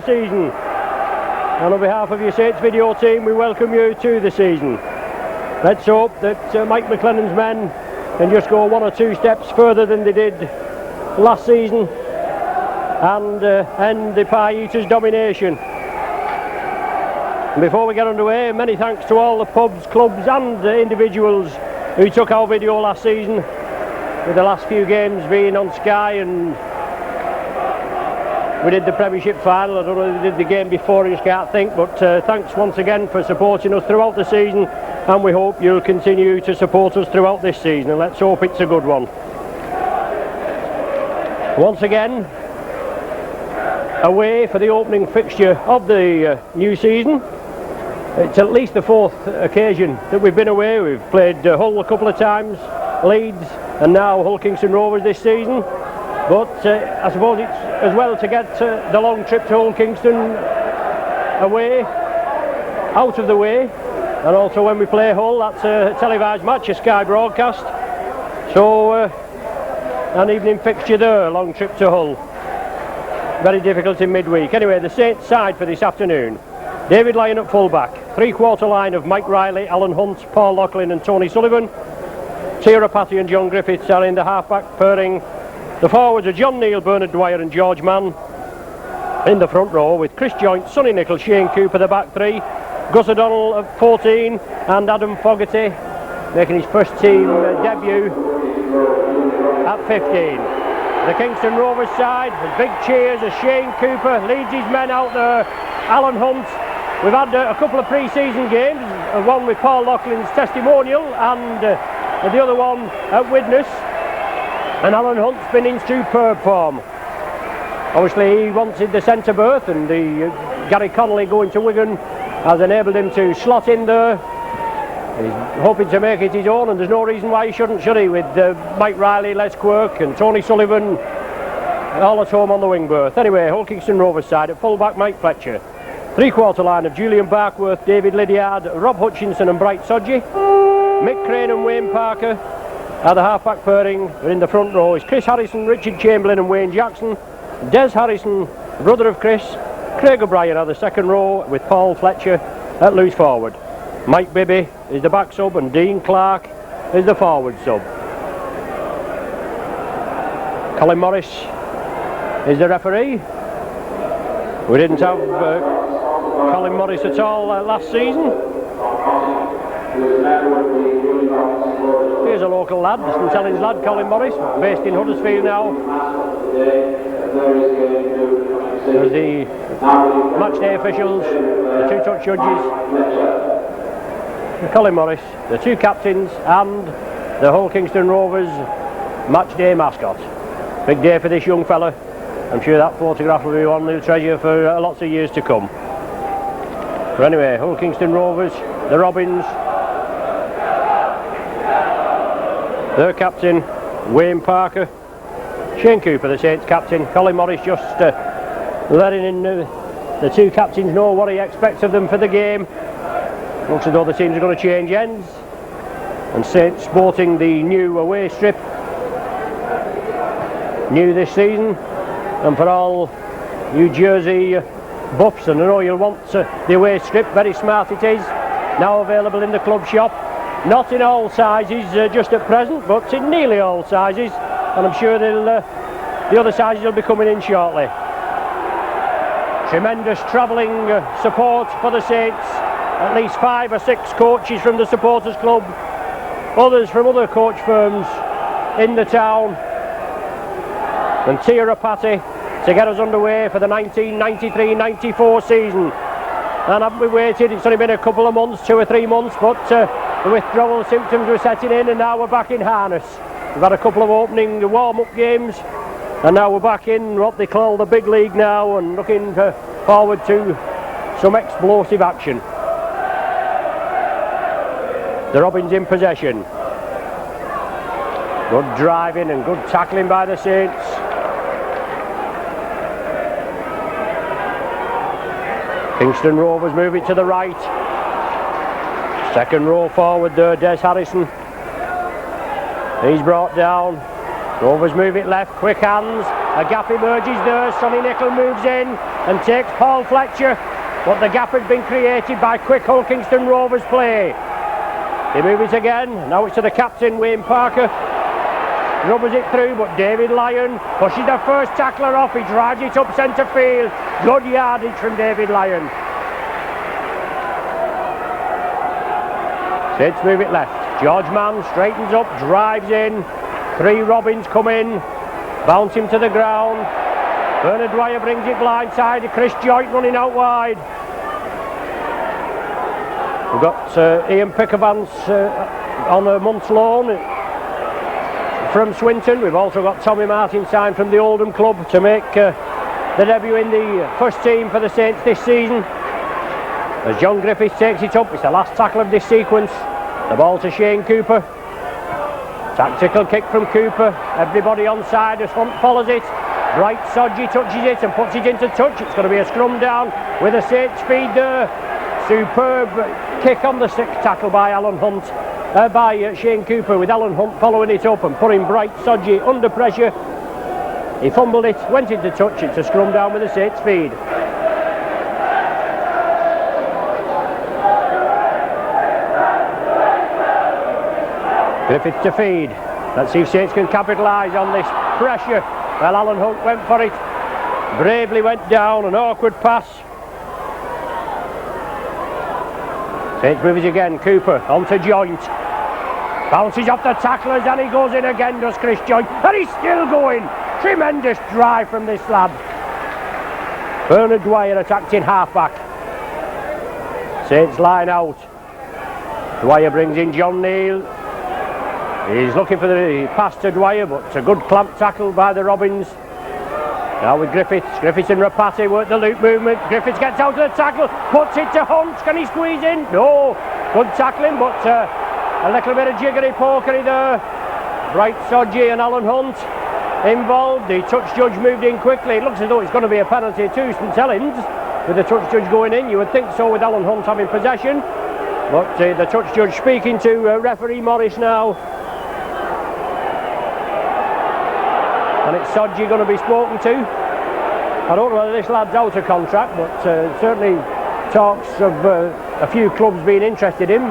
2024 season. And on behalf of your Saints video team, we welcome you to the season. Let's hope that Mike McLennan's men can just go one or two steps further than they did last season and end the Pie Eaters' domination. And before we get underway, many thanks to all the pubs, clubs and individuals who took our video last season, with the last few games being on Sky, and we did the Premiership final. I don't know if they did the game before, I just can't think, but thanks once again for supporting us throughout the season, and we hope you'll continue to support us throughout this season, and let's hope it's a good one. Once again, away for the opening fixture of the new season. It's at least the fourth occasion that we've been away. We've played Hull a couple of times, Leeds, and now Hull Kingston Rovers this season. But I suppose it's as well to get the long trip to Hull Kingston away, out of the way. And also when we play Hull, that's a televised match, a Sky broadcast. So an evening fixture there, long trip to Hull. Very difficult in midweek. Anyway, the Saints side for this afternoon. David Lyon at full-back. Three-quarter line of Mike Riley, Alan Hunt, Paul Loughlin and Tony Sullivan. Ciara Patty and John Griffiths are in the half-back pairing. The forwards are John Neal, Bernard Dwyer and George Mann in the front row, with Chris Joynt, Sonny Nicholl, Shane Cooper the back three. Gus O'Donnell at 14 and Adam Fogarty making his first team debut at 15. The Kingston Rovers side, with big cheers as Shane Cooper leads his men out there. Alan Hunt. We've had a couple of pre-season games, one with Paul Loughlin's testimonial and the other one at Widnes, and Alan Hunt's been in superb form. Obviously he wanted the centre berth, and the Gary Connolly going to Wigan has enabled him to slot in there. He's hoping to make it his own, and there's no reason why he shouldn't, should he, with Mike Riley, Les Quirk and Tony Sullivan all at home on the wing berth. Anyway, Hull Kingston Rovers side at full-back Mike Fletcher. Three-quarter line of Julian Barkworth, David Lydiard, Rob Hutchinson and Bright Sodgy. Mick Crane and Wayne Parker are the half-back pairing. In the front row is Chris Harrison, Richard Chamberlain and Wayne Jackson. Des Harrison, brother of Chris. Craig O'Brien are the second row, with Paul Fletcher at loose forward. Mike Bibby is the back sub and Dean Clark is the forward sub. Colin Morris is the referee. We didn't have Colin Morris at all last season. Here's a local lad, St Helens lad, Colin Morris, based in Huddersfield now. There's the match day officials, the two-touch judges, Colin Morris, the two captains and the Hull Kingston Rovers match day mascot. Big day for this young fella. I'm sure that photograph will be one he'll treasure for lots of years to come. But anyway, Hull Kingston Rovers, the Robins, their captain Wayne Parker, Shane Cooper the Saints captain, Colin Morris just letting in the two captains know what he expects of them for the game. Looks as though the teams are going to change ends, and Saints sporting the new away strip, new this season. And for all you Jersey buffs, and I know you'll want the away strip, very smart it is, now available in the club shop. Not in all sizes just at present, but in nearly all sizes, and I'm sure the other sizes will be coming in shortly. Tremendous travelling support for the Saints. At least 5 or 6 coaches from the supporters club, others from other coach firms in the town, and Ciara Patty to get us underway for the 1993-94 season. And haven't we waited? It's only been a couple of months, 2 or 3 months, but the withdrawal symptoms were setting in, and now we're back in harness. We've had a couple of opening warm-up games, and now we're back in what they call the big league now, and looking forward to some explosive action. The Robins in possession. Good driving and good tackling by the Saints. Kingston Rovers move it to the right. Second row forward there, Des Harrison. He's brought down. Rovers move it left, quick hands. A gap emerges there. Sonny Nicol moves in and takes Paul Fletcher, but the gap has been created by quick Hulkingston Rovers play. They move it again. Now it's to the captain, Wayne Parker. Rubbers it through, but David Lyon pushes the first tackler off. He drives it up centre field. Good yardage from David Lyon. Saints move it left. George Mann straightens up, drives in. 3 Robins come in, bounce him to the ground. Bernard Dwyer brings it blindside. Chris Joynt running out wide. We've got Ian Pickavance on a month's loan from Swinton. We've also got Tommy Martin signed from the Oldham club to make the debut in the first team for the Saints this season. As John Griffiths takes it up, it's the last tackle of this sequence. The ball to Shane Cooper. Tactical kick from Cooper. Everybody on side as Hunt follows it. Bright Sodgy touches it and puts it into touch. It's going to be a scrum down with a Saints feed there. Superb kick on the 6th tackle by Alan Hunt. By Shane Cooper, with Alan Hunt following it up and putting Bright Sodgy under pressure. He fumbled it, went into touch. It's a scrum down with a Saints feed. Griffiths to feed. Let's see if Saints can capitalise on this pressure. Well, Alan Hunt went for it. Bravely went down, an awkward pass. Saints moves again. Cooper onto Joynt. Bounces off the tacklers and he goes in again, does Chris Joynt. And he's still going. Tremendous drive from this lad. Bernard Dwyer attacked in half-back. Saints line out. Dwyer brings in John Neal. He's looking for the pass to Dwyer, but it's a good clamp tackle by the Robins. Now with Griffiths. Griffiths and Rapati work the loop movement. Griffiths gets out of the tackle, puts it to Hunt. Can he squeeze in? No. Good tackling, but a little bit of jiggery pokery there. Bright Sodgy and Alan Hunt involved. The touch judge moved in quickly. It looks as though it's going to be a penalty to St Helens with the touch judge going in. You would think so with Alan Hunt having possession. But the touch judge speaking to referee Morris now. And it's Sodgy going to be spoken to. I don't know whether this lad's out of contract, but certainly talks of a few clubs being interested in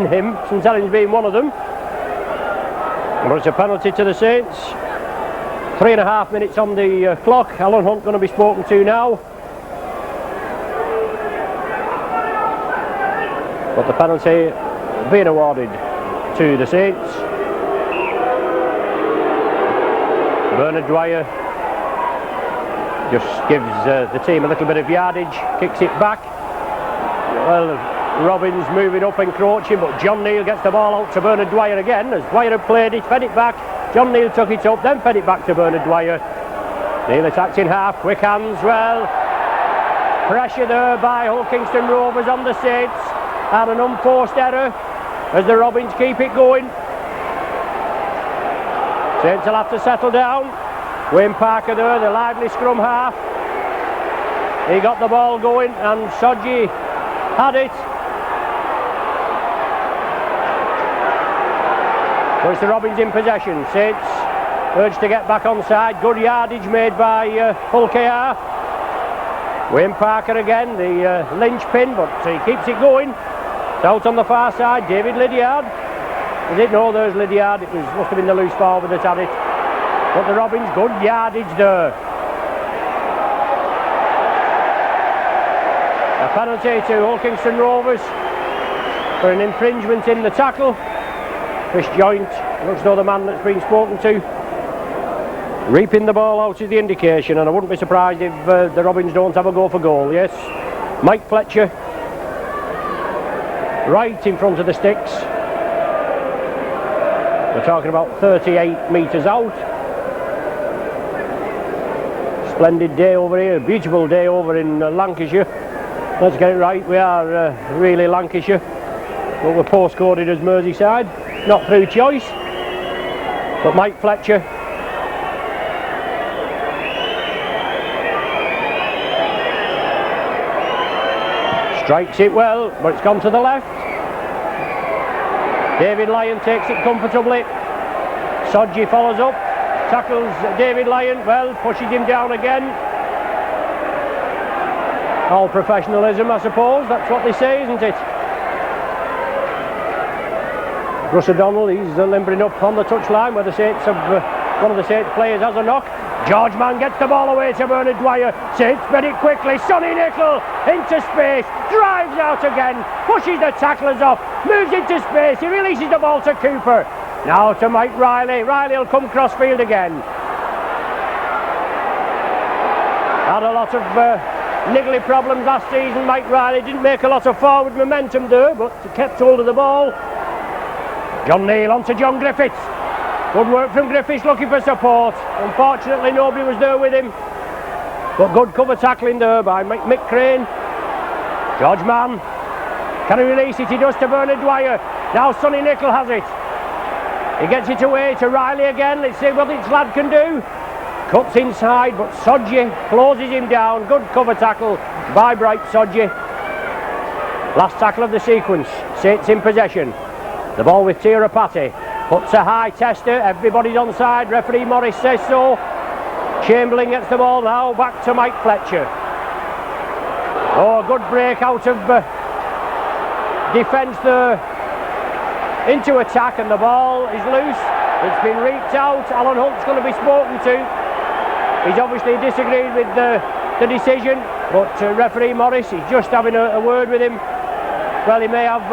him, St Helens being one of them. But it's a penalty to the Saints. 3.5 minutes on the clock. Alan Hunt going to be spoken to now. But the penalty being awarded to the Saints. Bernard Dwyer just gives the team a little bit of yardage, kicks it back. Well, Robins moving up, encroaching, but John Neal gets the ball out to Bernard Dwyer again. As Dwyer had played it, fed it back. John Neal took it up, then fed it back to Bernard Dwyer. Neal attacked in half, quick hands, well. Pressure there by Hulkingston Rovers on the Saints. And an unforced error as the Robins keep it going. Saints will have to settle down. Wayne Parker there, the lively scrum half. He got the ball going and Sodgy had it. So it's the Robins in possession. Saints urged to get back on side. Good yardage made by Hull KR. Wayne Parker again, the linchpin, but he keeps it going. It's out on the far side. David Lydiard. Is it? No, there's Lydiard. It must have been the loose forward that had it. But the Robins, good yardage there. A penalty to Hulkingston Rovers for an infringement in the tackle. Chris Joynt looks though the man that's been spoken to. Reaping the ball out is the indication, and I wouldn't be surprised if the Robins don't have a go for goal. Yes, Mike Fletcher right in front of the sticks. We're talking about 38 metres out. Splendid day over here, beautiful day over in Lancashire. Let's get it right, we are really Lancashire, but we're postcoded as Merseyside, not through choice. But Mike Fletcher strikes it well, but it's gone to the left. David Lyon takes it comfortably. Sodgy follows up. tackles David Lyon, well, pushes him down again. All professionalism, I suppose, that's what they say, isn't it? Russ O'Donnell, he's limbering up on the touchline where the Saints have, one of the Saints players has a knock. George Mann gets the ball away to Bernard Dwyer. Saints spread it quickly. Sonny Nicol into space, drives out again, pushes the tacklers off, moves into space. He releases the ball to Cooper. Now to Mike Riley. Riley will come crossfield again. Had a lot of niggly problems last season. Mike Riley didn't make a lot of forward momentum there, but kept hold of the ball. John Neal on to John Griffiths. Good work from Griffiths looking for support. Unfortunately nobody was there with him. But good cover tackling there by Mick Crane. George Mann. Can he release it? He does to Bernard Dwyer. Now Sonny Nicol has it. He gets it away to Riley again. Let's see what this lad can do. Cuts inside, but Sodji closes him down. Good cover tackle by Bright Sodji. Last tackle of the sequence. Saints in possession. The ball with Tirapati. Puts a high tester. Everybody's onside. Referee Morris says so. Chamberlain gets the ball now. Back to Mike Fletcher. Oh, a good break out of defence there. Into attack, and the ball is loose. It's been reaped out. Alan Hunt's going to be spoken to. He's obviously disagreed with the decision, but referee Morris is just having a word with him. Well, he may have.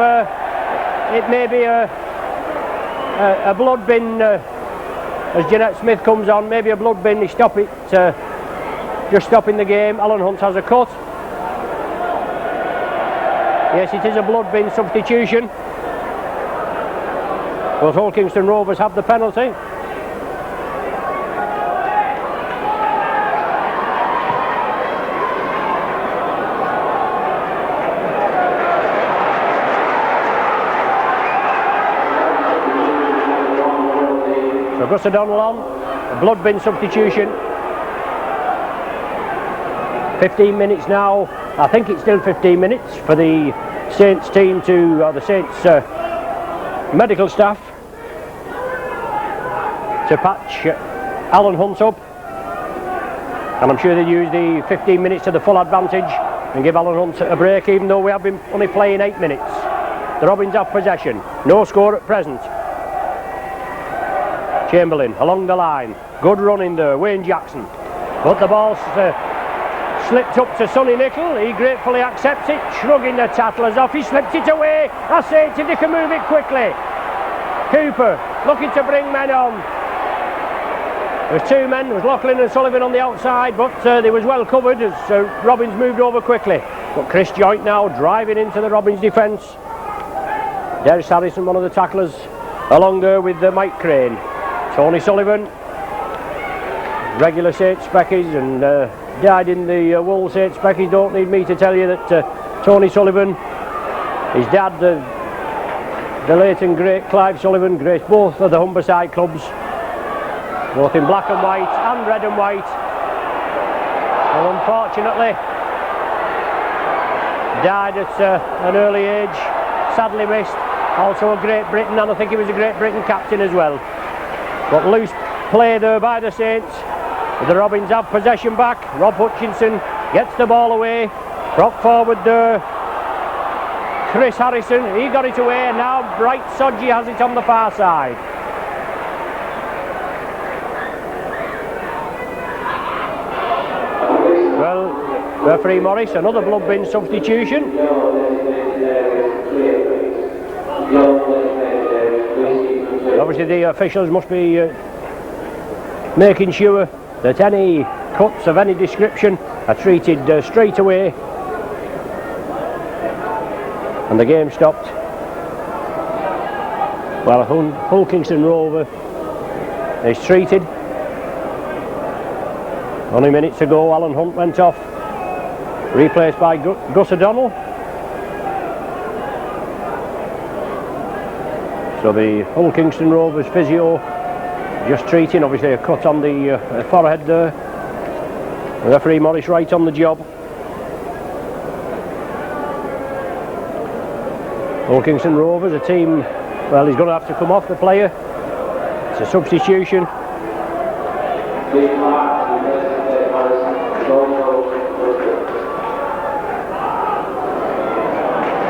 It may be a blood bin as Jeanette Smith comes on. Maybe a blood bin. He stop it. Just stopping the game. Alan Hunt has a cut. Yes, it is a blood bin substitution. But Hull Kingston Rovers have the penalty. So Gus O'Donnell on, a blood bin substitution. 15 minutes now. I think it's still 15 minutes for the Saints team to, the Saints medical staff to patch Alan Hunt up, and I'm sure they'll use the 15 minutes to the full advantage and give Alan Hunt a break, even though we have been only playing 8 minutes. The Robins have possession, no score at present. Chamberlain along the line, good running there, Wayne Jackson, but the ball's slipped up to Sonny Nicol. He gratefully accepts it, shrugging the tattlers off. He slips it away. I say to they can move it quickly. Cooper looking to bring men on. There's two men, there was Loughlin and Sullivan on the outside, but they was well covered as Robins moved over quickly. But Chris Joint now driving into the Robins defence. There's Harrison, one of the tacklers, along there with Mike Crane. Tony Sullivan, regular Saints Speckies, and died in the Wool Saints Speckies. Don't need me to tell you that Tony Sullivan, his dad, the late and great Clive Sullivan, graced both of the Humberside clubs, both in black and white and red and white. And unfortunately died at an early age, sadly missed. Also a Great Britain, and I think he was a Great Britain captain as well. But loose play there by the Saints. The Robins have possession back. Rob Hutchinson gets the ball away. Prop forward there. Chris Harrison, he got it away, and now Bright Sodji has it on the far side. Well, referee Morris, another blood bin substitution. Obviously the officials must be making sure that any cuts of any description are treated straight away, and the game stopped. Well, Hull Kingston Rover is treated. Only minutes ago Alan Hunt went off, replaced by Gus O'Donnell. So the Hull Kingston Rovers physio just treating, obviously a cut on the forehead there. The referee Morris right on the job. Hull Kingston Rovers, a team, well, he's going to have to come off, the player. It's a substitution.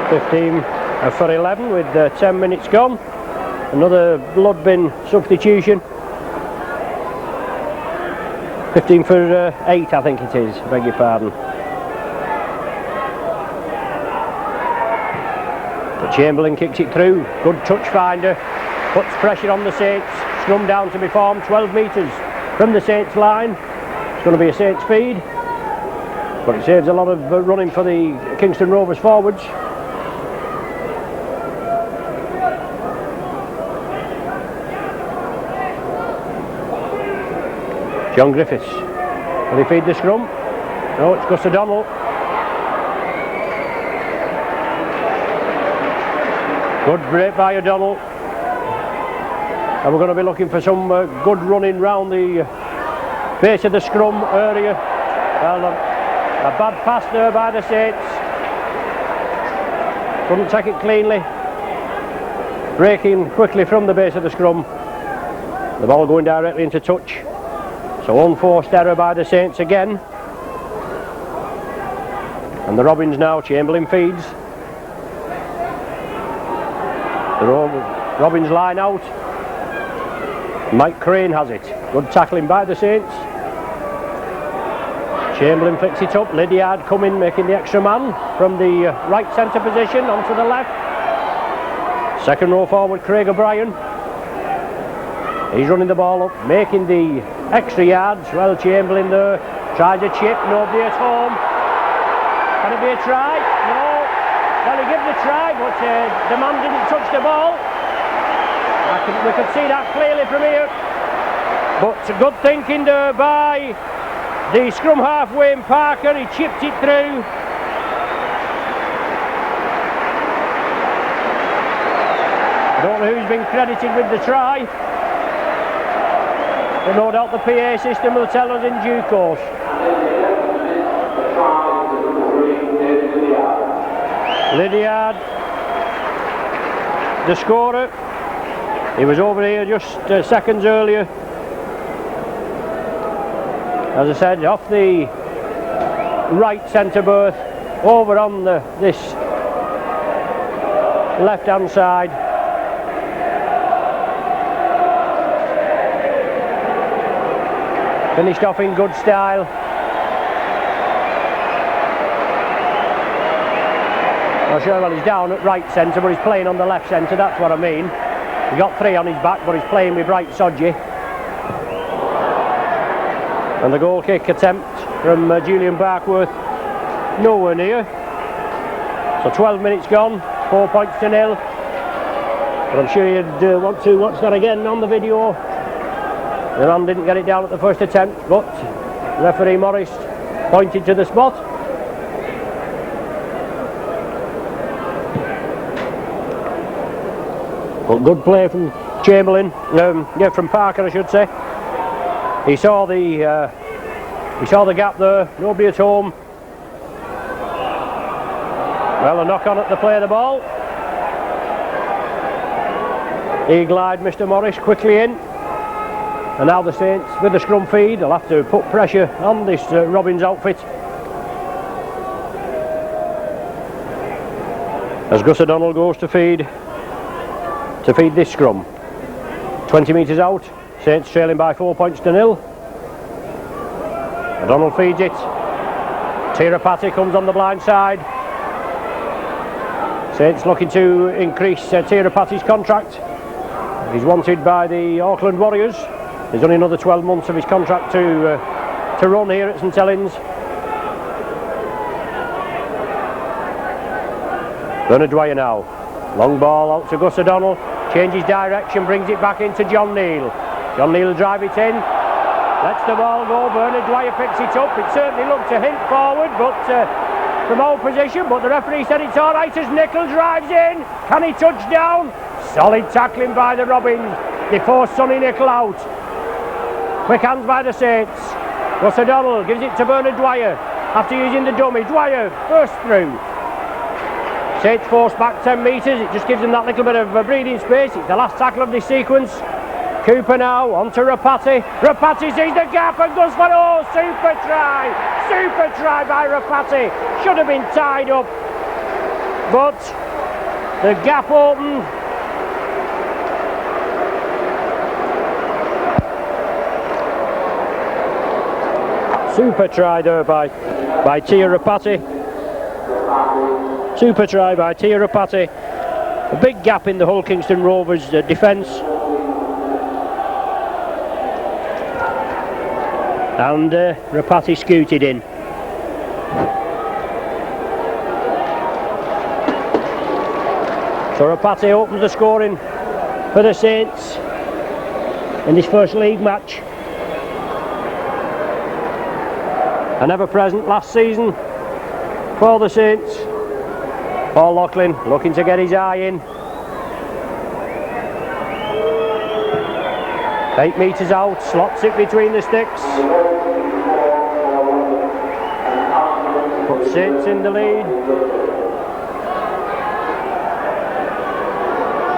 15 for 11 with 10 minutes gone. Another blood bin substitution. 15 for 8 I think it is, beg your pardon. But Chamberlain kicks it through, good touch finder, puts pressure on the Saints, scrum down to be formed 12 metres from the Saints line. It's going to be a Saints feed, but it saves a lot of running for the Kingston Rovers forwards. John Griffiths, will he feed the scrum? No, it's Gus O'Donnell. Good break by O'Donnell. And we're going to be looking for some good running round the base of the scrum area. Well, a bad pass there by the Saints. Couldn't take it cleanly. Breaking quickly from the base of the scrum. The ball going directly into touch. So unforced error by the Saints again. And the Robins now, Chamberlain feeds. The Robins line out. Mike Crane has it. Good tackling by the Saints. Chamberlain flicks it up. Lydiard coming, making the extra man from the right centre position onto the left. Second row forward, Craig O'Brien. He's running the ball up, making the extra yards. Well, Chamberlain there tries a chip, nobody at home. Can it be a try? No. Well, he gives the try, but the man didn't touch the ball. We could see that clearly from here. But good thinking there by the scrum half Wayne Parker. He chipped it through. I don't know who's been credited with the try. But no doubt the PA system will tell us in due course. Lydiard, the scorer. He was over here just seconds earlier. As I said, off the right centre berth, over on this left hand side. Finished off in good style. Not sure, well, he's down at right centre, but he's playing on the left centre, that's what I mean. He got 3 on his back, but he's playing with right Sodgy. And the goal kick attempt from Julian Barkworth, nowhere near. So 12 minutes gone, 4 points to 0. But I'm sure you'd want to watch that again on the video. The man didn't get it down at the first attempt, but referee Morris pointed to the spot. But good play from Chamberlain, from Parker I should say. He saw the gap there, nobody at home. Well, a knock on at the play of the ball. Eagle-eyed Mr Morris quickly in. And now the Saints with the scrum feed. They'll have to put pressure on this Robins outfit. As Gus O'Donnell goes to feed this scrum. 20 metres out, Saints trailing by 4 points to 0. O'Donnell feeds it. Tirapati comes on the blind side. Saints looking to increase Tirapati's contract. He's wanted by the Auckland Warriors. There's only another 12 months of his contract to run here at St Helens. Bernard Dwyer now. Long ball out to Gus O'Donnell. Changes direction, brings it back into John Neal. John Neal will drive it in. Lets the ball go. Bernard Dwyer picks it up. It certainly looked a hint forward, but from old position. But the referee said it's all right as Nicol drives in. Can he touch down? Solid tackling by the Robins. They force Sonny Nicol out. Quick hands by the Saints. Gus O'Donnell gives it to Bernard Dwyer after using the dummy. Dwyer burst through. Saints force back 10 metres. It just gives them that little bit of breathing space. It's the last tackle of this sequence. Cooper now onto Rapati. Rapati sees the gap and goes for super try. Super try by Rapati. Should have been tied up. but the gap open. Super try there by Tirupati. Super try by Tirupati. A big gap in the Hull Kingston Rovers defence. And Rapati scooted in. So Rapati opens the scoring for the Saints in this first league match. An ever-present last season for the Saints. Paul Loughlin looking to get his eye in. 8 metres out, slots it between the sticks. Puts Saints in the lead.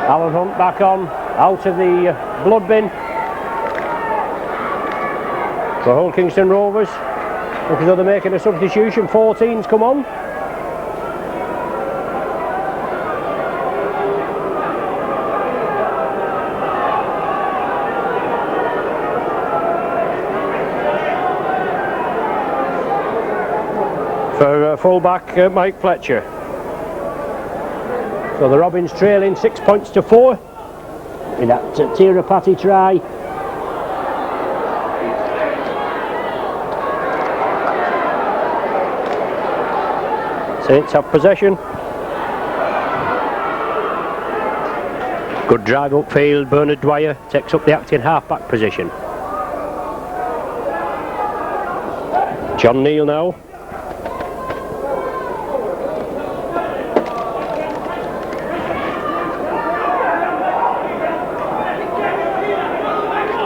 Alan Hunt back on, out of the blood bin. For Hull Kingston Rovers. Looks as though they're making a substitution. 14's come on. For full-back Mike Fletcher. So the Robins trailing 6 points to 4 in that Tirupati try. Saints have possession. Good drive upfield. Bernard Dwyer takes up the acting half-back position. John Neal now.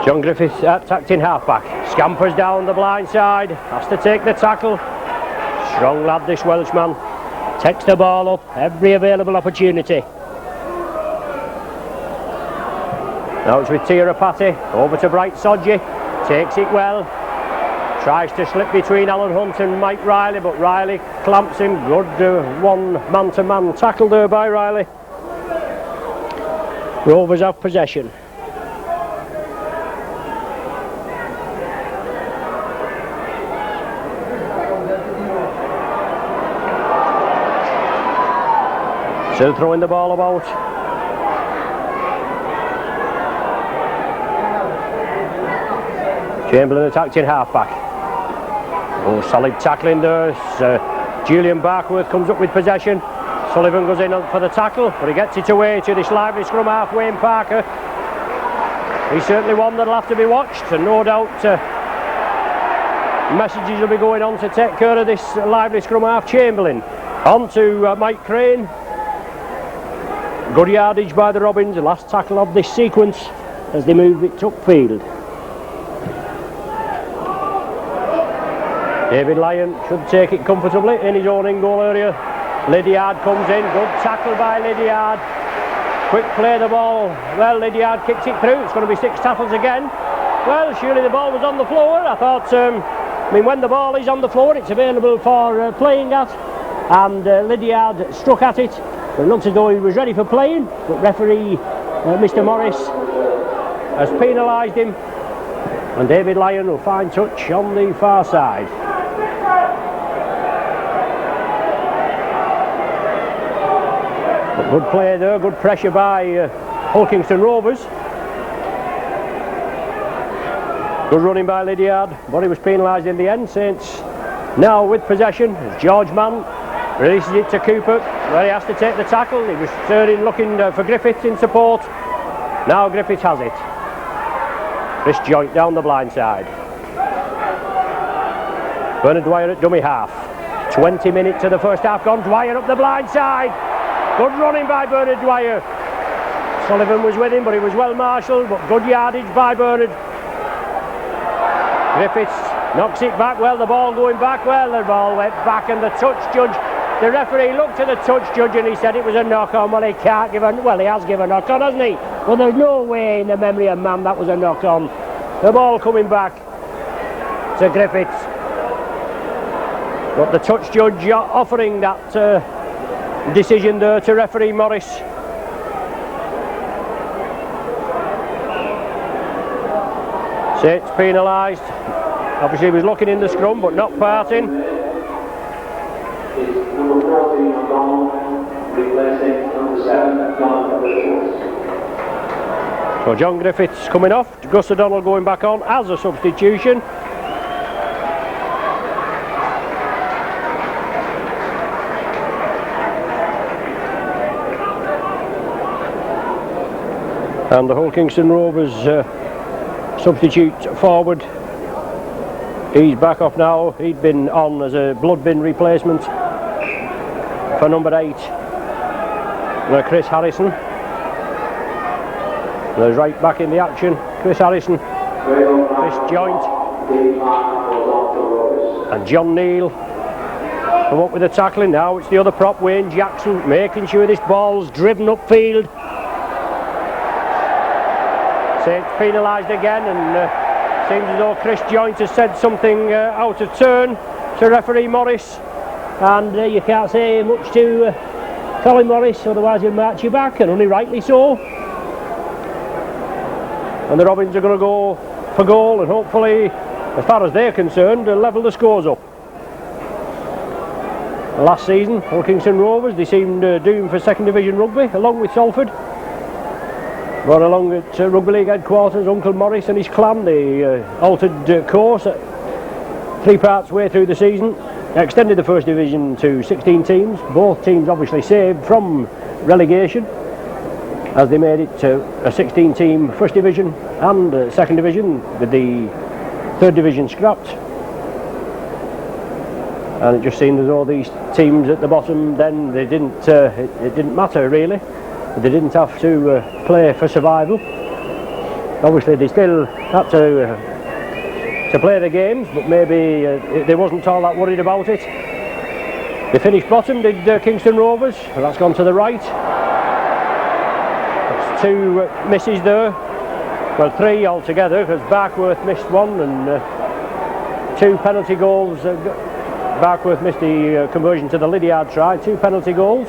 John Griffith at acting half-back. Scampers down the blind side. Has to take the tackle. Strong lad, this Welshman. Takes the ball up. Every available opportunity. Now it's with Tirupati. Over to Bright Sodji. Takes it well. Tries to slip between Alan Hunt and Mike Riley, but Riley clamps him. Good one man-to-man tackle there by Riley. Rovers have possession. Still throwing the ball about. Chamberlain attacked in half-back. Oh, solid tackling there. Julian Barkworth comes up with possession. Sullivan goes in for the tackle, but he gets it away to this lively scrum half, Wayne Parker. He's certainly one that'll have to be watched, and no doubt messages will be going on to take care of this lively scrum half. Chamberlain on to Mike Crane. Good yardage by the Robins, the last tackle of this sequence as they move it upfield. David Lyon should take it comfortably in his own in-goal area. Lydiard comes in, good tackle by Lydiard. Quick play the ball. Well, Lydiard kicks it through. It's going to be 6 tackles again. Well, surely the ball was on the floor. I thought, when the ball is on the floor, it's available for playing at. And Lydiard struck at it. It looks as though he was ready for playing, but referee Mr. Morris has penalised him, and David Lyon will find touch on the far side. But good play there, good pressure by Hull Kingston Rovers. Good running by Lydiard, but he was penalised in the end. Saints now with possession as George Mann releases it to Cooper, where he has to take the tackle. He was turning, looking for Griffith in support. Now Griffith has it. Chris Joint down the blind side. Bernard Dwyer at dummy half. 20 minutes of the first half gone. Dwyer up the blind side. Good running by Bernard Dwyer. Sullivan was with him, but he was well marshalled, but good yardage by Bernard. Griffiths knocks it back. Well, the ball going back. Well, the ball went back, and the touch judge, the referee looked at the touch judge and he said it was a knock on. Well, he can't give a, well, he has given a knock on, hasn't he? Well, there's no way in the memory of man that was a knock on. The ball coming back to Griffiths, but the touch judge offering that decision there to referee Morris. Saints penalised. Obviously he was looking in the scrum but not parting. Number 14 O'Donnell, replacing number 7 John. So John Griffiths coming off, Gus O'Donnell going back on as a substitution. And the Hull Kingston Rovers substitute forward, he's back off now. He'd been on as a blood bin replacement for number 8, Chris Harrison. There's right back in the action, Chris Harrison, Chris Joint and John Neal come up with the tackling. Now it's the other prop, Wayne Jackson, making sure this ball's driven upfield. Saints penalised again, and seems as though Chris Joint has said something out of turn to referee Morris, and you can't say much to Colin Morris, otherwise he'll march you back, and only rightly so. And the Robins are going to go for goal, and hopefully, as far as they're concerned, level the scores up. Last season, Hull Kingston Rovers, they seemed doomed for second division rugby, along with Salford. But along at Rugby League headquarters, Uncle Morris and his clan, they altered course at 3 parts way through the season, extended the first division to 16 teams, both teams obviously saved from relegation, as they made it to a 16 team first division and second division, with the third division scrapped. And it just seemed as though these teams at the bottom then, they didn't it didn't matter really. They didn't have to play for survival. Obviously they still had to play the games, but maybe they wasn't all that worried about it. They finished bottom, did Kingston Rovers, and that's gone to the right. That's 2 misses there, well 3 altogether, because Barkworth missed 1, and 2 penalty goals. Barkworth missed the conversion to the Lydiard try, 2 penalty goals.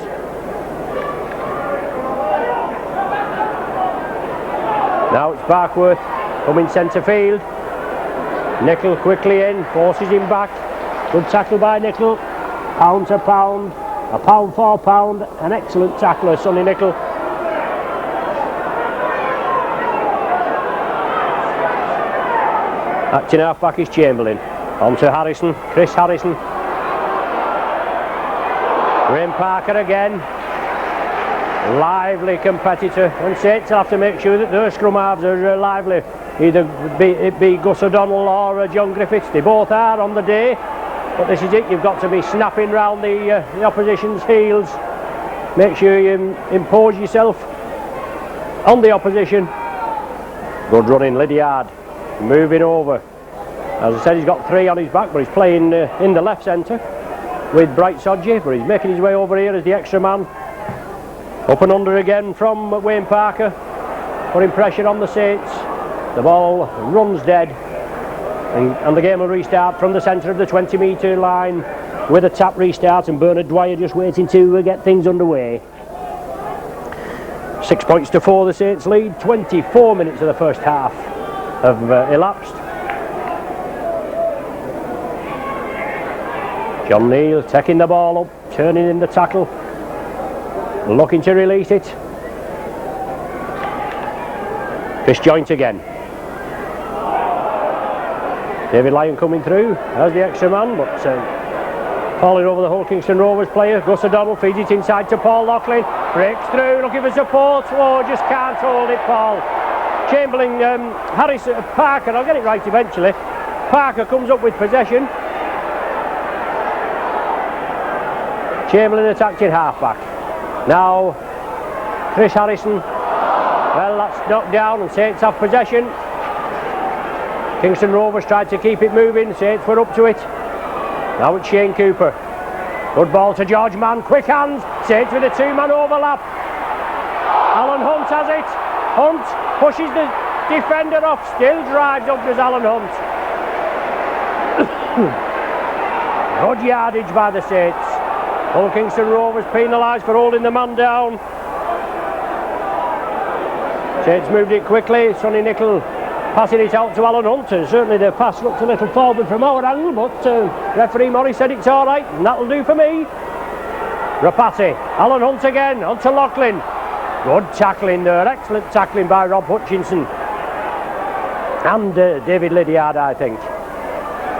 Now it's Barkworth coming centre field. Nickel quickly in, forces him back. Good tackle by Nickel. Pound to pound, a pound for pound. An excellent tackler, Sonny Nickel. Acting half back is Chamberlain. On to Harrison, Chris Harrison. Graham Parker again. Lively competitor, and Saints will have to make sure that their scrum halves are lively. Either it be Gus O'Donnell or John Griffiths. They both are on the day, but this is it. You've got to be snapping round the opposition's heels. Make sure you impose yourself on the opposition. Good running, Lydiard, moving over. As I said, he's got 3 on his back, but he's playing in the left centre with Bright Sodgy, but he's making his way over here as the extra man. Up and under again from Wayne Parker, putting pressure on the Saints. The ball runs dead, and the game will restart from the centre of the 20-metre line with a tap restart, and Bernard Dwyer just waiting to get things underway. 6 points to 4 the Saints lead. 24 minutes of the first half have elapsed. John Neal taking the ball up, turning in the tackle, looking to release it. Chris Joint again. David Lyon coming through as the extra man, but falling over the Hull Kingston Rovers player. Gus O'Donnell feeds it inside to Paul Loughlin. Breaks through, looking for support. Oh, just can't hold it, Paul. Chamberlain, Parker, I'll get it right eventually. Parker comes up with possession. Chamberlain attacked it half back. Now Chris Harrison, well that's knocked down and Saints have possession. Kingston Rovers tried to keep it moving, Saints were up to it. Now it's Shane Cooper. Good ball to George Mann, quick hands, Saints with a 2-man overlap. Alan Hunt has it. Hunt pushes the defender off, still drives up as Alan Hunt. Good yardage by the Saints. Hulkingston Rovers penalised for holding the man down. Saints moved it quickly. Sonny Nicol passing it out to Alan Hunt, and certainly the pass looked a little forward from our angle, but referee Morris said it's all right, and that'll do for me. Rapati, Alan Hunt again, onto Loughlin. Good tackling there, excellent tackling by Rob Hutchinson. And David Lydiard, I think.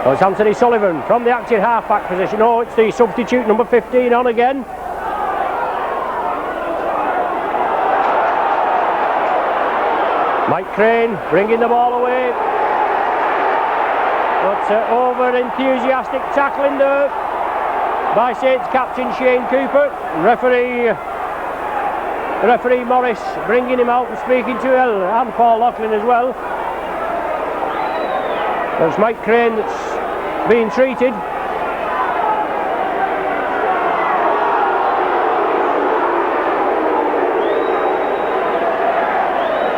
So it's Anthony Sullivan from the active half-back position. Oh, it's the substitute, number 15, on again. Mike Crane bringing the ball away. But over-enthusiastic tackling there by Saints captain Shane Cooper. Referee Morris bringing him out and speaking to him, and Paul Loughlin as well. There's Mike Crane that's being treated.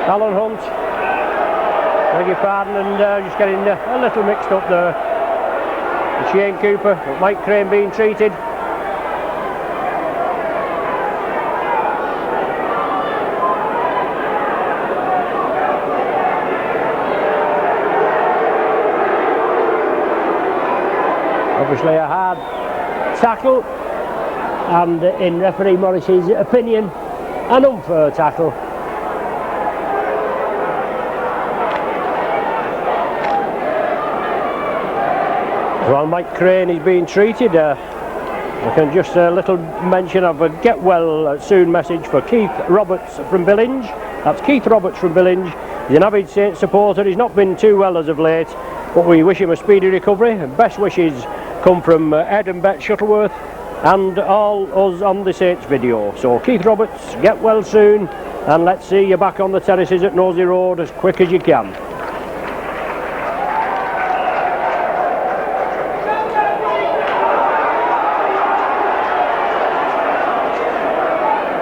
Alan Hunt, beg your pardon, and just getting a little mixed up there. And Shane Cooper, but Mike Crane being treated. Obviously a hard tackle, and in referee Morris's opinion, an unfair tackle. While Mike Crane is being treated, I can just a little mention of a get well soon message for Keith Roberts from Billinge. That's Keith Roberts from Billinge. He's an avid Saints supporter. He's not been too well as of late, but we wish him a speedy recovery. Best wishes come from Ed and Bet Shuttleworth and all us on the Saints video. So Keith Roberts, get well soon, and let's see you back on the terraces at Nosey Road as quick as you can.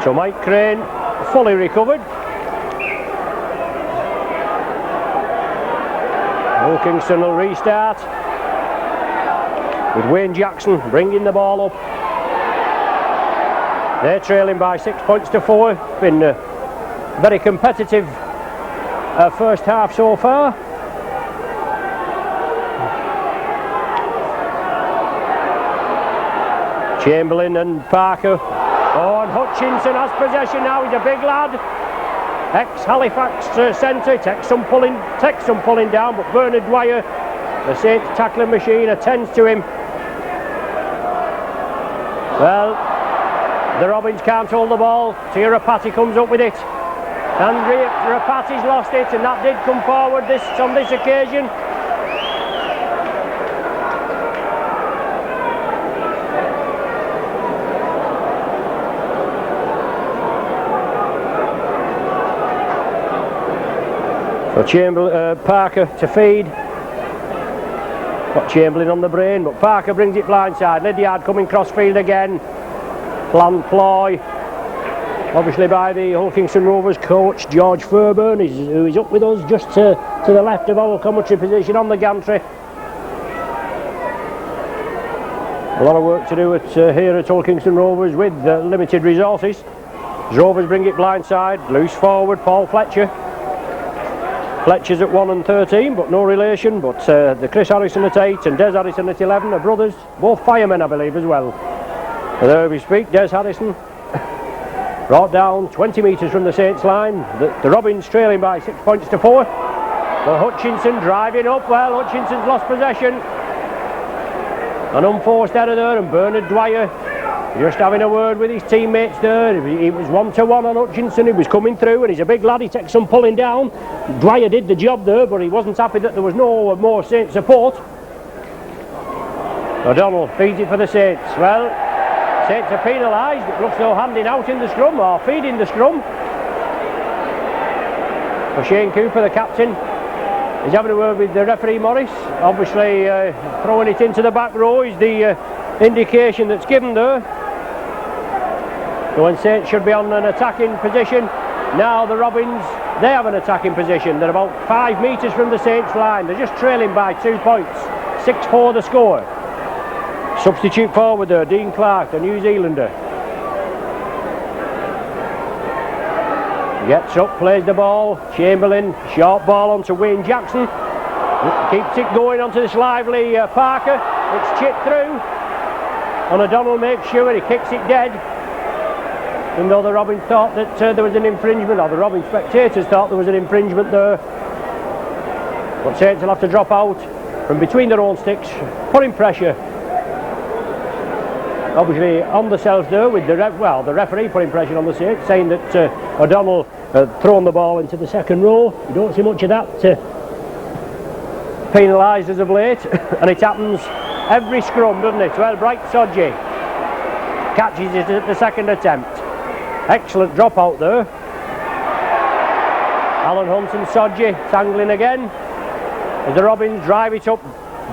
So Mike Crane fully recovered. Wilkinson will restart with Wayne Jackson bringing the ball up. They're trailing by 6 points to 4. Been a very competitive first half so far. Chamberlain and Parker. Oh, and Hutchinson has possession now. He's a big lad. Ex-Halifax centre, takes some pulling down, but Bernard Dwyer, the Saints tackling machine, attends to him. Well, the Robins can't hold the ball. Tia Rapati comes up with it, and Rapati's lost it, and that did come forward on this occasion. So Parker to feed. Got Chamberlain on the brain, but Parker brings it blindside. Lydiard coming crossfield again. Plan ploy. Obviously by the Hulkingston Rovers coach George Fairburn, who is up with us just to the left of our commentary position on the gantry. A lot of work to do here at Hulkingston Rovers with limited resources. As Rovers bring it blindside, loose forward, Paul Fletcher. Fletcher's at 1 and 13, but no relation. But the Chris Harrison at 8 and Des Harrison at 11 are brothers, both firemen, I believe, as well. And there we speak, Des Harrison brought down 20 metres from the Saints line. The Robins trailing by 6 points to 4. But Hutchinson driving up. Well, Hutchinson's lost possession. An unforced error there, and Bernard Dwyer just having a word with his teammates there. He was 1-to-1 on Hutchinson. He was coming through, and he's a big lad. He takes some pulling down. Dwyer did the job there, but he wasn't happy that there was no more Saints support. O'Donnell feeds it for the Saints. Well, Saints are penalised. It looks though handing out in the scrum, or feeding the scrum. For Shane Cooper, the captain, he's having a word with the referee Morris. Obviously throwing it into the back row is the indication that's given there. So when Saints should be on an attacking position, now the Robins, they have an attacking position. They're about 5 metres from the Saints line. They're just trailing by 2 points. 6-4 the score. Substitute forward there, Dean Clark, the New Zealander. Gets up, plays the ball. Chamberlain, short ball onto Wayne Jackson. Keeps it going onto this lively Parker. It's chipped through. And O'Donnell makes sure he kicks it dead. Even though the Robins thought that there was an infringement, or the Robin spectators thought there was an infringement there. But Saints will have to drop out from between their own sticks, putting pressure. Obviously on themselves there with the referee putting pressure on the Saints, saying that O'Donnell had thrown the ball into the second row. You don't see much of that penalised as of late, and it happens every scrum, doesn't it? Well, Bright Sodji catches it at the second attempt. Excellent drop out there. Alan Hunt and Sodji tangling again as the Robins drive it up.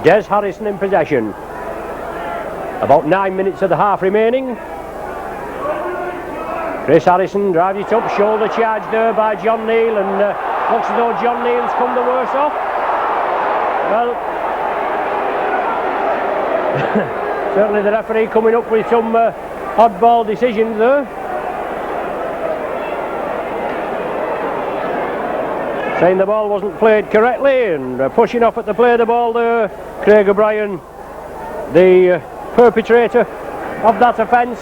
Des Harrison in possession. About 9 minutes of the half remaining. Chris Harrison drives it up, shoulder charge there by John Neal, and looks as though John Neal's come the worse off. Well, certainly the referee coming up with some oddball decisions there. Saying the ball wasn't played correctly, and pushing off at the play of the ball there, Craig O'Brien, the perpetrator of that offence.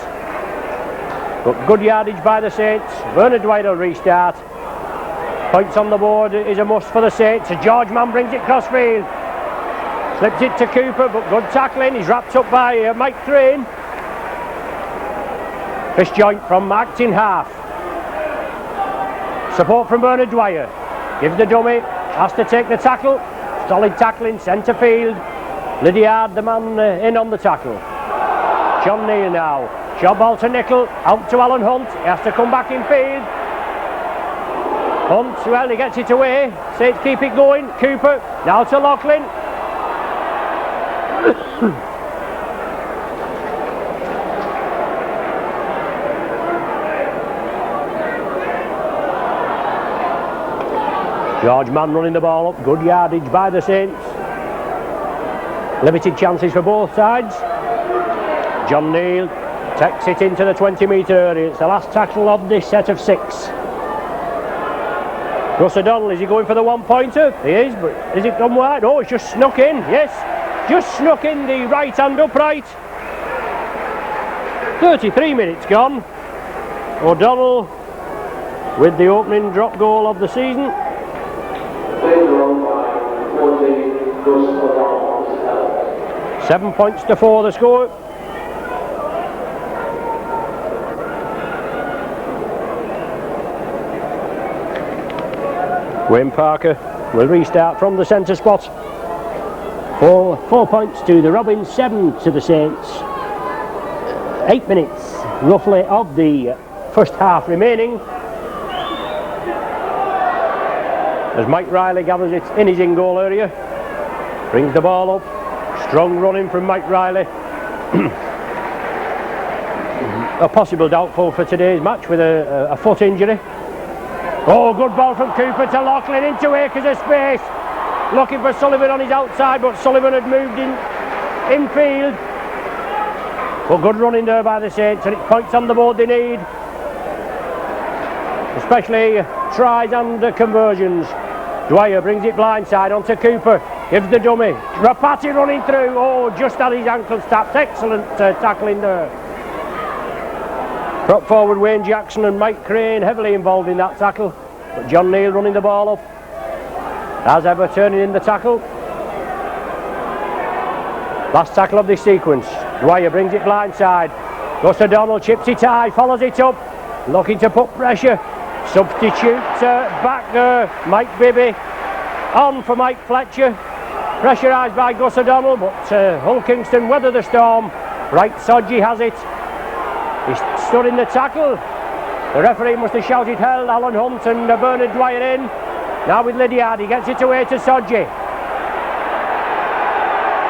But good yardage by the Saints. Bernard White will restart. Points on the board is a must for the Saints. George Mann brings it crossfield. Slips it to Cooper, but good tackling. He's wrapped up by Mike Crane. Chris Joint from Acton half. Support from Bernard Dwyer. Gives the dummy. Has to take the tackle. Solid tackling, centre field. Lydiard, the man in on the tackle. John Neal now. Shot ball to Nickel. Out to Alan Hunt. He has to come back in field. Hunt, well, he gets it away. Saints keep it going. Cooper. Now to Loughlin. George Mann running the ball up. Good yardage by the Saints. Limited chances for both sides. John Neal takes it into the 20-metre area. It's the last tackle of this set of 6. Russ O'Donnell, is he going for the one-pointer? He is, but is it done wide? Oh, it's just snuck in. Yes, just snuck in the right hand upright. 33 minutes gone. O'Donnell with the opening drop goal of the season. 7 points to 4 the score. Wayne Parker will restart from the centre spot. 4 points to the Robins, 7 to the Saints. 8 minutes roughly of the first half remaining. As Mike Riley gathers it in his in-goal area. Brings the ball up. Strong running from Mike Riley. A possible doubtful for today's match with a foot injury. Oh, good ball from Cooper to Loughlin into acres of space. Looking for Sullivan on his outside, but Sullivan had moved infield. But good running there by the Saints, and it points on the board they need. Especially tries and conversions. Dwyer brings it blindside onto Cooper. Gives the dummy. Rapati running through. Oh, just had his ankles tapped. Excellent tackling there. Prop forward Wayne Jackson and Mike Crane heavily involved in that tackle. But John Neal running the ball up. As ever, turning in the tackle. Last tackle of this sequence. Dwyer brings it blindside. Gus O'Donnell chips it high, follows it up. Looking to put pressure. Substitute back there. Mike Bibby on for Mike Fletcher. Pressurised by Gus O'Donnell, but Hull Kingston weather the storm. Bright Sodji has it. He stood in the tackle. The referee must have shouted held. Alan Hunt and Bernard Dwyer in. Now with Lydiard, he gets it away to Sodji.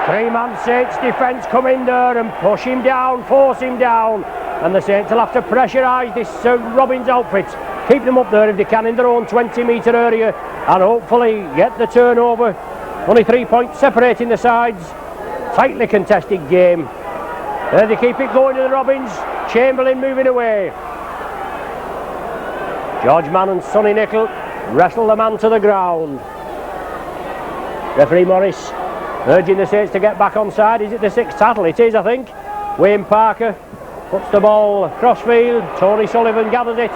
3-man Saints defence come in there and push him down, force him down. And the Saints will have to pressurise this Robins outfit. Keep them up there if they can in their own 20-metre area and hopefully get the turnover. Only 3 points separating the sides. Tightly contested game. There they keep it going to the Robins. Chamberlain moving away. George Mann and Sonny Nicol wrestle the man to the ground. Referee Morris urging the Saints to get back on side. Is it the 6th tackle? It is, I think. Wayne Parker puts the ball crossfield. Tony Sullivan gathers it.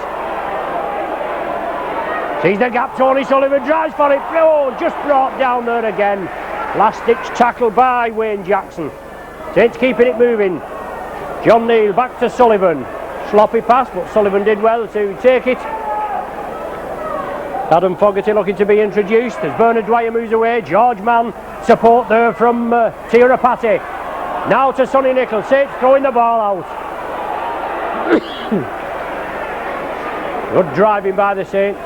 Sees the gap. Tony Sullivan drives for it. Oh, just brought down there again. Last ditch tackle by Wayne Jackson. Saints keeping it moving. John Neal back to Sullivan. Sloppy pass, but Sullivan did well to take it. Adam Fogarty looking to be introduced as Bernard Dwyer moves away. George Mann support there from Tirapati. Now to Sonny Nicol. Saints throwing the ball out. Good driving by the Saints.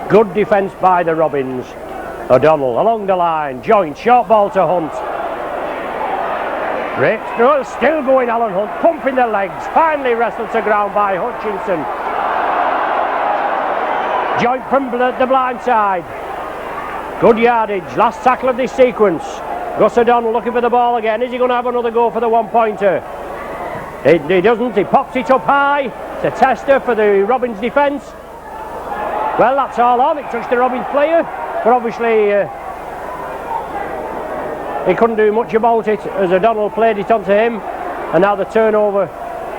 Good defence by the Robins. O'Donnell along the line. Joint. Short ball to Hunt. Great. Still going Alan Hunt. Pumping the legs. Finally wrestled to ground by Hutchinson. Joint from the blind side. Good yardage. Last tackle of this sequence. Gus O'Donnell looking for the ball again. Is he going to have another go for the one-pointer? He doesn't. He pops it up high. It's a tester for the Robins defence. Well, that's all on. It touched the Robins player. But obviously he couldn't do much about it as O'Donnell played it onto him. And now the turnover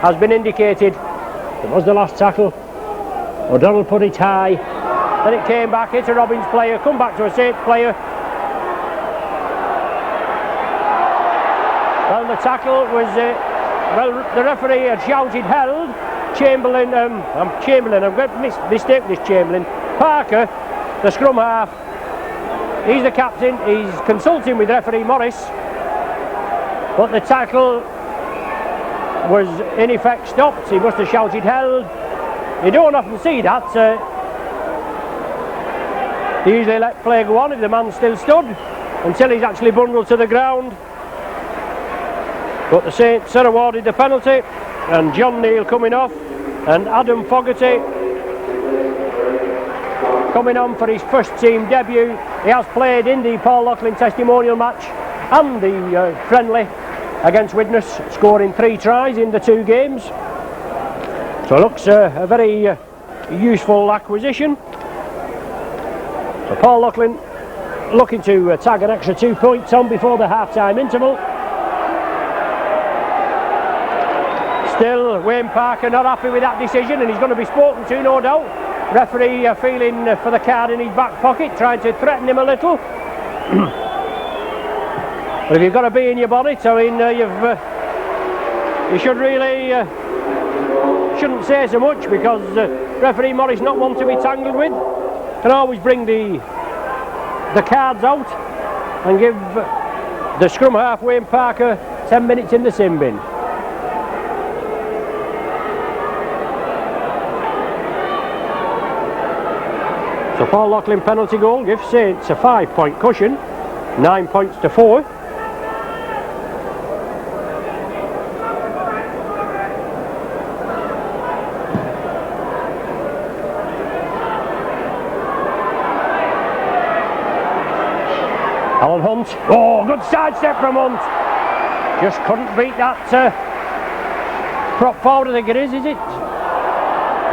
has been indicated. It was the last tackle. O'Donnell put it high. Then it came back. Hit a Robins player. Come back to a Saints player. Well, the tackle was... well, the referee had shouted held. Chamberlain... I've got mistake this Chamberlain. Parker, the scrum half. He's the captain. He's consulting with referee Morris. But the tackle was in effect stopped. He must have shouted held. You don't often see that. They usually let play go on if the man's still stood until he's actually bundled to the ground. But the Saints are awarded the penalty, and John Neal coming off, and Adam Fogarty coming on for his first team debut. He has played in the Paul Loughlin testimonial match and the friendly against Widnes, scoring 3 tries in the 2 games. So it looks a very useful acquisition. So Paul Loughlin looking to tag an extra 2 points on before the half-time interval. Still, Wayne Parker not happy with that decision, and he's going to be spoken to, no doubt. Referee feeling for the card in his back pocket, trying to threaten him a little. But if you've got a bee in your bonnet, I mean, you should really shouldn't say so much, because referee Morris not one to be tangled with. Can always bring the cards out and give the scrum half Wayne Parker 10 minutes in the sin bin. So Paul Loughlin penalty goal gives Saints a 5-point cushion, 9 points to 4. Alan Hunt, oh, good sidestep from Hunt. Just couldn't beat that prop forward, I think it is it?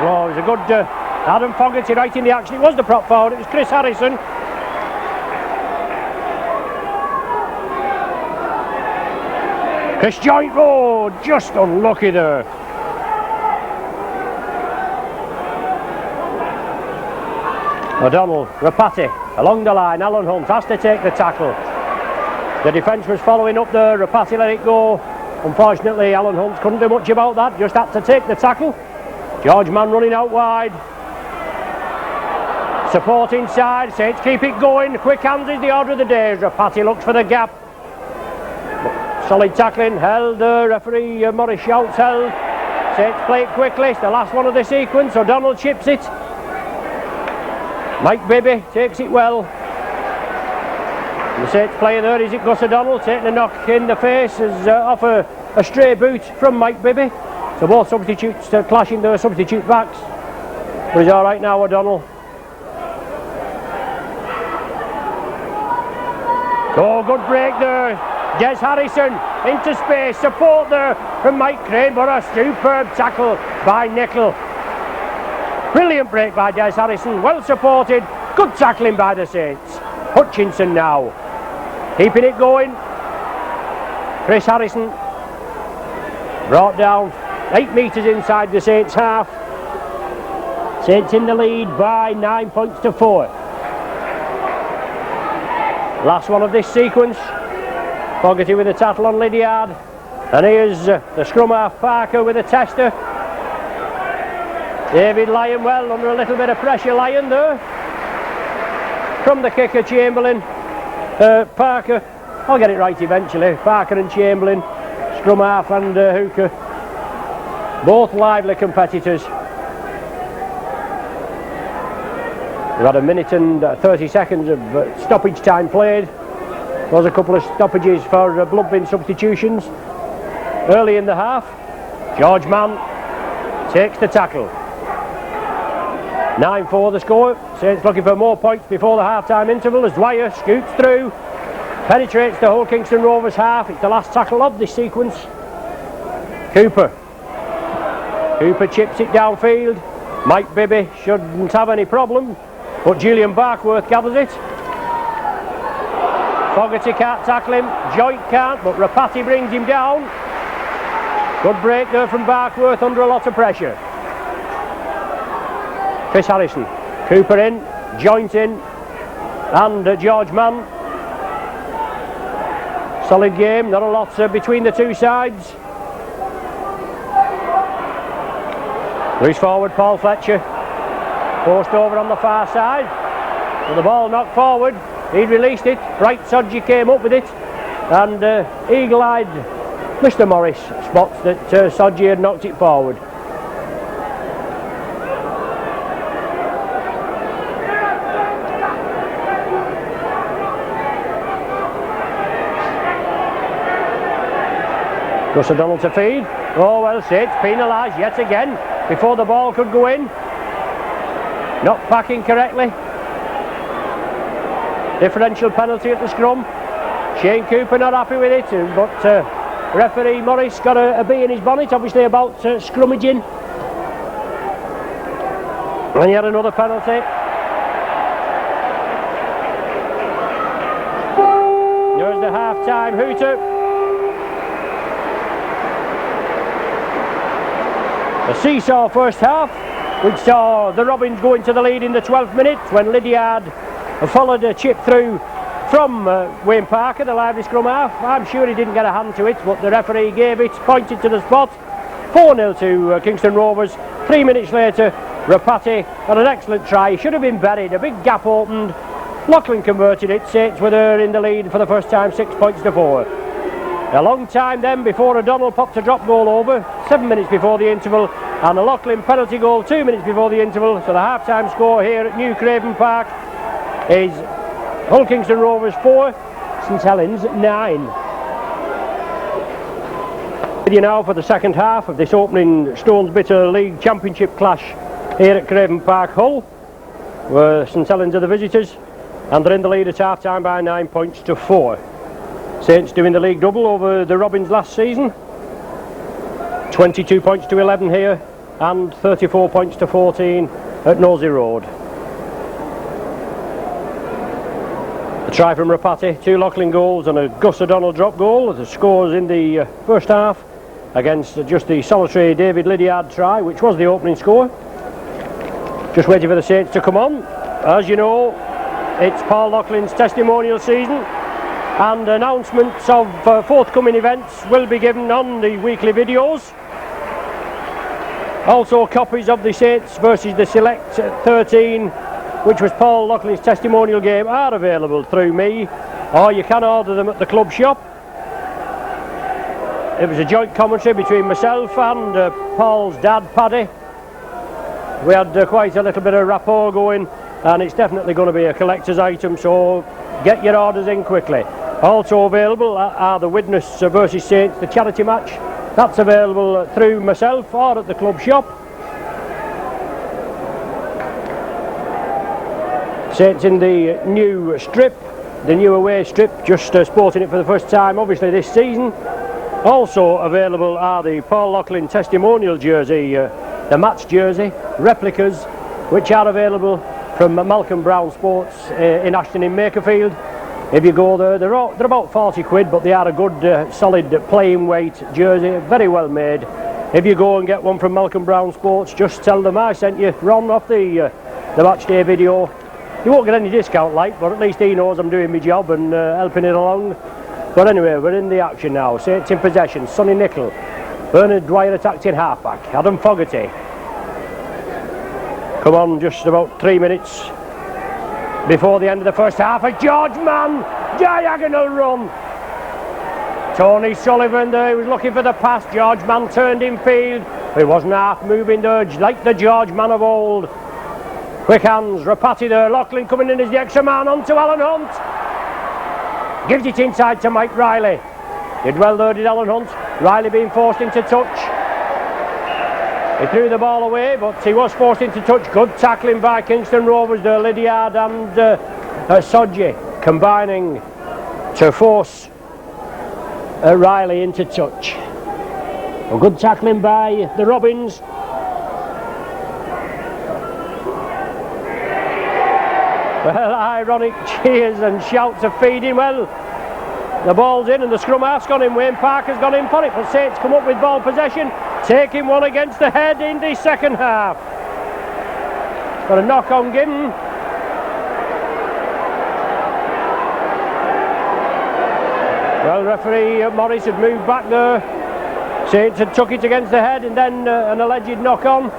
Oh, it was a good... Adam Fogarty right in the action. It was the prop forward, it was Chris Harrison. Chris Joint, oh, just unlucky there. O'Donnell, Rapati, along the line. Alan Hunt has to take the tackle. The defence was following up there. Rapati let it go. Unfortunately, Alan Hunt couldn't do much about that, just had to take the tackle. George Mann running out wide. Support inside, Saints keep it going. Quick hands is the order of the day. Rapati looks for the gap. Solid tackling, held there. Referee Morris shouts held. Saints play it quickly. It's the last one of the sequence. O'Donnell chips it. Mike Bibby takes it well. The Saints player there, is it Gus O'Donnell, taking a knock in the face as off a stray boot from Mike Bibby. So both substitutes clashing their substitute backs. But he's alright now, O'Donnell. Oh, good break there. Des Harrison into space, support there from Mike Crane, but a superb tackle by Nickel. Brilliant break by Des Harrison, well supported, good tackling by the Saints. Hutchinson now, keeping it going. Chris Harrison brought down 8 metres inside the Saints half. Saints in the lead by 9 points to 4. Last one of this sequence. Fogarty with a tackle on Lydiard. And here's the scrum half Parker with a tester. David Lyon, well, under a little bit of pressure, Lyon there. From the kicker, Chamberlain. Parker, I'll get it right eventually. Parker and Chamberlain, scrum half and hooker. Both lively competitors. We've had a minute and 30 seconds of stoppage time played. There was a couple of stoppages for blood bin substitutions. Early in the half, George Mann takes the tackle. 9-4 the score. Saints looking for more points before the half-time interval as Dwyer scoots through, penetrates the Hull Kingston Rovers half. It's the last tackle of this sequence. Cooper chips it downfield. Mike Bibby shouldn't have any problem, but Julian Barkworth gathers it. Fogarty can't tackle him, Joint can't, but Rapati brings him down. Good break there from Barkworth under a lot of pressure. Chris Harrison, Cooper in, Joint in, and George Mann. Solid game, not a lot between the two sides. Loose forward, Paul Fletcher. Post over on the far side. With the ball knocked forward, he'd released it. Bright Sodgy came up with it. And eagle-eyed Mr. Morris spots that Sodgy had knocked it forward. Gus O'Donnell to feed. Oh well, Saints penalised yet again before the ball could go in. Not packing correctly. Differential penalty at the scrum. Shane Cooper not happy with it, but referee Morris got a bee in his bonnet, obviously about scrummaging. And he had another penalty. There's the half-time hooter. A seesaw first half, which saw the Robins go into the lead in the 12th minute when Lydiard followed a chip through from Wayne Parker, the lively scrum half. I'm sure he didn't get a hand to it, but the referee gave it, pointed to the spot. 4-0 to Kingston Rovers. 3 minutes later, Rapati had an excellent try. He should have been buried. A big gap opened. Lachlan converted it. Saints were there in the lead for the first time, 6 points to 4. A long time then before O'Donnell popped a drop goal over, 7 minutes before the interval, and a Lachlan penalty goal 2 minutes before the interval. So the half-time score here at New Craven Park is Hull Kingston Rovers 4, St Helens 9. With you now for the second half of this opening Stones Bitter League Championship clash here at Craven Park, Hull, where St Helens are the visitors, and they're in the lead at half-time by 9 points to 4. Saints doing the league double over the Robins last season. 22 points to 11 here and 34 points to 14 at Nosey Road. A try from Rapati, 2 Lachlan goals and a Gus O'Donnell drop goal. The scores in the first half against just the solitary David Lydiard try, which was the opening score. Just waiting for the Saints to come on. As you know, it's Paul Laughlin's testimonial season, and announcements of forthcoming events will be given on the weekly videos. Also copies of the Saints versus the Select 13, which was Paul Laughlin's testimonial game, are available through me, or you can order them at the club shop. It was a joint commentary between myself and Paul's dad, Paddy. We had quite a little bit of rapport going, and it's definitely going to be a collector's item, so get your orders in quickly. Also available are the Widnes versus Saints, the charity match. That's available through myself or at the club shop. Saints in the new strip the new away strip, just sporting it for the first time obviously this season. Also available are the Paul Loughlin testimonial jersey, the match jersey replicas, which are available from Malcolm Brown Sports in Ashton in Makerfield. If you go there, they're about 40 quid, but they are a good solid playing weight jersey, very well made. If you go and get one from Malcolm Brown Sports, just tell them I sent you, Ron, off the match day video. You won't get any discount like, but at least he knows I'm doing my job and helping it along. But anyway, we're in the action now. Saints in possession, Sonny Nicholl. Bernard Dwyer attacked in halfback. Adam Fogarty. Come on, just about 3 minutes before the end of the first half. A George Mann diagonal run. Tony Sullivan there, he was looking for the pass. George Mann turned in field. He wasn't half moving there, like the George Mann of old. Quick hands, Rapati there. Loughlin coming in as the extra man onto Alan Hunt. Gives it inside to Mike Riley. Did well there, did Alan Hunt. Riley being forced into touch. He threw the ball away, but he was forced into touch. Good tackling by Kingston Rovers there. Lydiard and Sodji combining to force Riley into touch. A good tackling by the Robins. Well, ironic cheers and shouts of feeding. Well, the ball's in and the scrum half's gone in. Wayne Parker's gone in for it, but Saints come up with ball possession, taking one against the head in the second half. Got a knock on Gibbon. Well, referee Morris had moved back there. Saints had took it against the head and then an alleged knock on.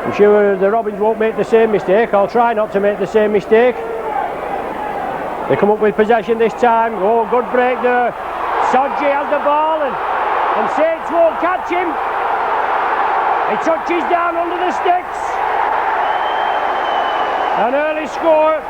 I'm sure the Robins won't make the same mistake. I'll try not to make the same mistake. They come up with possession this time. Oh, good break there. Sodji has the ball and Saints won't catch him. He touches down under the sticks. An early score.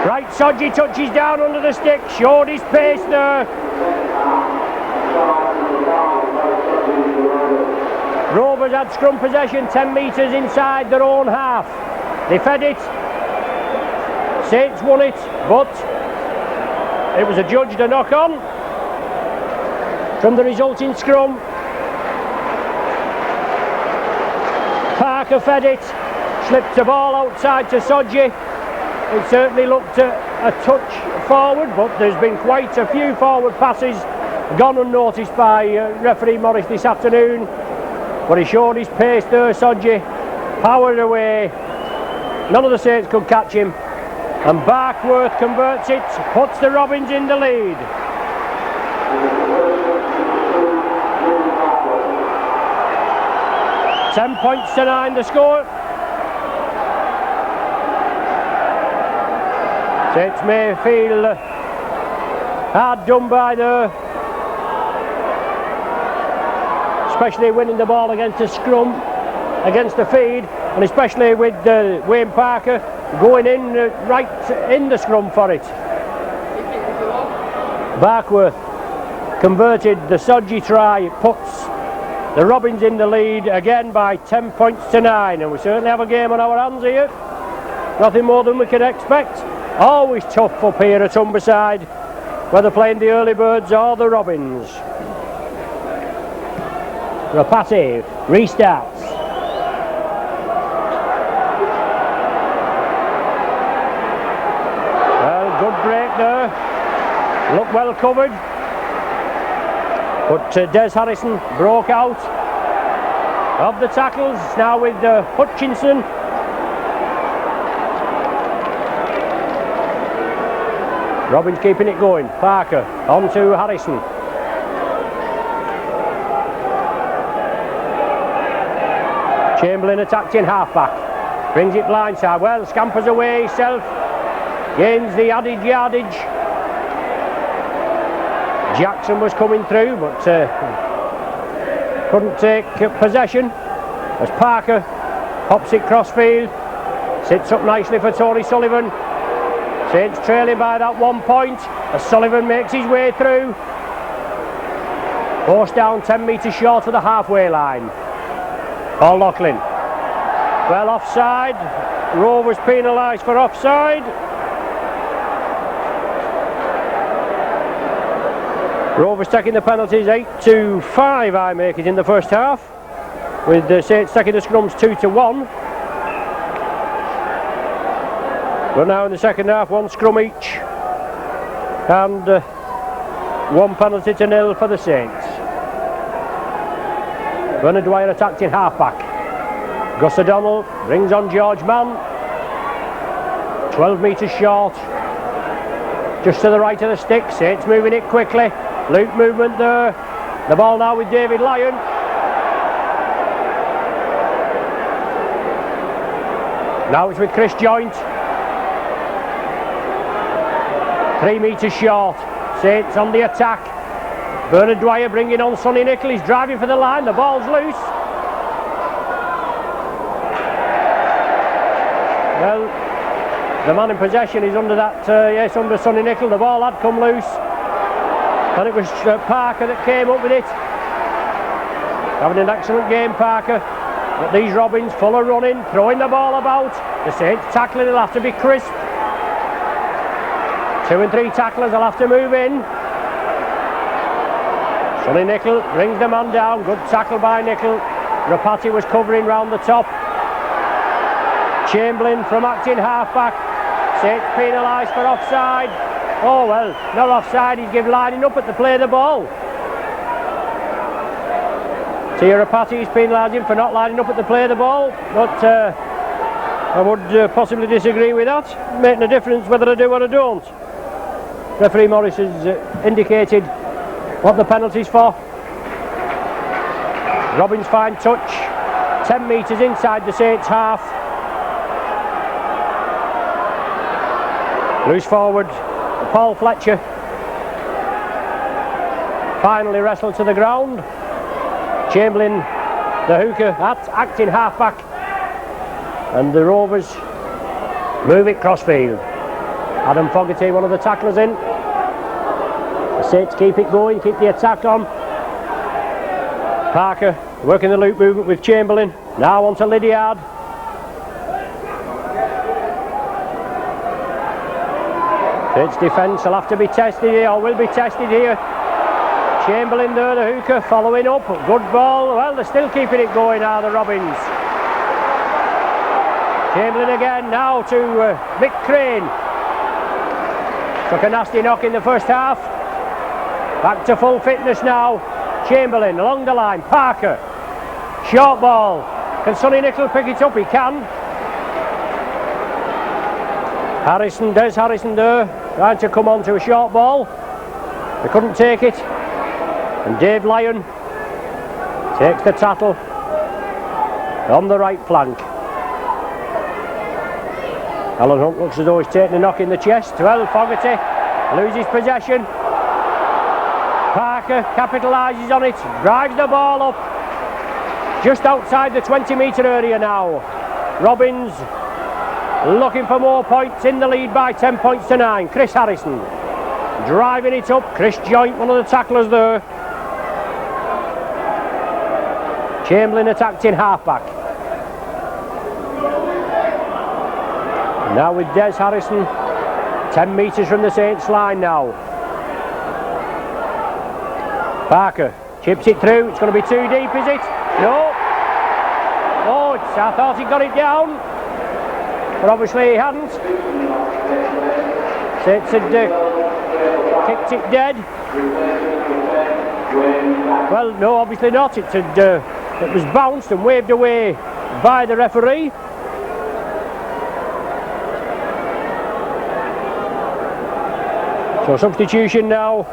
Right, Sodji touches down under the stick, showed his pace there. Rovers had scrum possession 10 metres inside their own half. They fed it. Saints won it, but it was adjudged a knock on from the resulting scrum. Parker fed it, slipped the ball outside to Sodji. It certainly looked a touch forward, but there's been quite a few forward passes gone unnoticed by referee Morris this afternoon. But he showed his pace there, Sodji, powered away. None of the Saints could catch him. And Barkworth converts it, puts the Robins in the lead. £10 to 9 the score. Saints may feel hard done by there, especially winning the ball against the scrum, against the feed, and especially with Wayne Parker going in right in the scrum for it. Barkworth converted the Sodji try. It puts the Robins in the lead again by 10 points to 9, and we certainly have a game on our hands here. Nothing more than we could expect. Always tough up here at Humberside, whether playing the early birds or the Robins. Rapati restarts. Well, good break there. Looked well covered. But Des Harrison broke out of the tackles. Now with Hutchinson. Robins keeping it going. Parker on to Harrison. Chamberlain attacked in halfback. Brings it blindside. Well, scampers away himself. Gains the added yardage. Jackson was coming through, but couldn't take possession. As Parker pops it crossfield. Sits up nicely for Tony Sullivan. Saints trailing by that 1 point as Sullivan makes his way through. Horse down 10 metres short of the halfway line. Paul Loughlin. Well offside. Rovers penalised for offside. Rovers taking the penalties 8-5, I make it, in the first half, with the Saints taking the scrums 2-1. But now in the second half, 1 scrum each, and 1 penalty to 0 for the Saints. Bernard Dwyer attacked in half-back. Gus O'Donnell brings on George Mann. 12 metres short, just to the right of the stick. Saints moving it quickly. Loop movement there. The ball now with David Lyon. Now it's with Chris Joint. 3 metres short. Saints on the attack. Bernard Dwyer bringing on Sonny Nicol. He's driving for the line. The ball's loose. Well, the man in possession is under that, yes, under Sonny Nicol. The ball had come loose. And it was Parker that came up with it. Having an excellent game, Parker. But these Robins full of running, throwing the ball about. The Saints tackling will have to be crisp. 2 and 3 tacklers will have to move in. Sonny Nicol brings the man down. Good tackle by Nicol. Rapati was covering round the top. Chamberlain from acting half-back. Saints penalised for offside. Oh well, not offside, he's given lining up at the play of the ball. Tia Rapati is penalising for not lining up at the play of the ball, but I would possibly disagree with that. Making a difference whether I do or I don't. Referee Morris has indicated what the penalty's for. Robbins fine touch, 10 metres inside the Saints half. Loose forward, Paul Fletcher finally wrestled to the ground. Chamberlain, the hooker, acting half-back, and the Rovers move it crossfield. Adam Fogarty, one of the tacklers, in. The Saints keep it going, keep the attack on. Parker working the loop movement with Chamberlain. Now on to Lydiard. Saints defence will have to be tested here, or will be tested here. Chamberlain there, the hooker, following up. Good ball. Well, they're still keeping it going, are the Robins. Chamberlain again, now to Mick Crane. Took a nasty knock in the first half. Back to full fitness now. Chamberlain along the line. Parker. Short ball. Can Sonny Nicol pick it up? He can. Harrison, Des Harrison there, trying to come on to a short ball. They couldn't take it. And Dave Lyon takes the tattle on the right flank. Alan Hunt looks as though he's taking a knock in the chest. Well, Fogarty loses possession. Parker capitalises on it, drives the ball up just outside the 20-metre area now. Robins looking for more points, in the lead by 10 points to 9. Chris Harrison driving it up. Chris Joint, one of the tacklers there. Chamberlain attacked in half-back. Now with Des Harrison, 10 metres from the Saints line now. Parker chips it through. It's going to be too deep, is it? No. Oh, I thought he got it down, but obviously he hadn't. Saints had kicked it dead. Well, no, obviously not. It was bounced and waved away by the referee. So substitution now.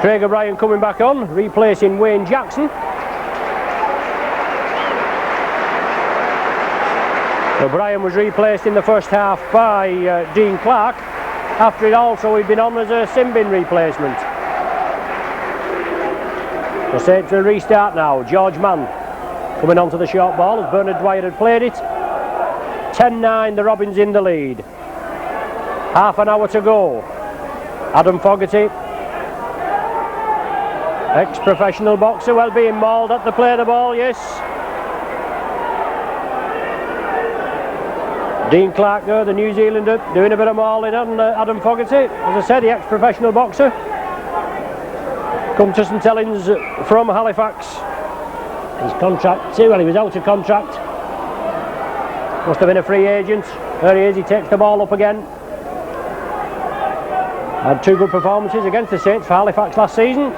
Craig O'Brien coming back on, replacing Wayne Jackson. O'Brien was replaced in the first half by Dean Clark. After it also he'd been on as a Simbin replacement. The Saints will restart now. George Mann coming onto the short ball as Bernard Dwyer had played it. 10-9, the Robins in the lead. Half an hour to go. Adam Fogarty, ex-professional boxer, well being mauled at the play of the ball, yes. Dean Clark there, the New Zealander, doing a bit of mauling on Adam Fogarty. As I said, the ex-professional boxer. Come to St Helens from Halifax. His contract, well, he was out of contract. Must have been a free agent. There he is, he takes the ball up again. Had 2 good performances against the Saints for Halifax last season.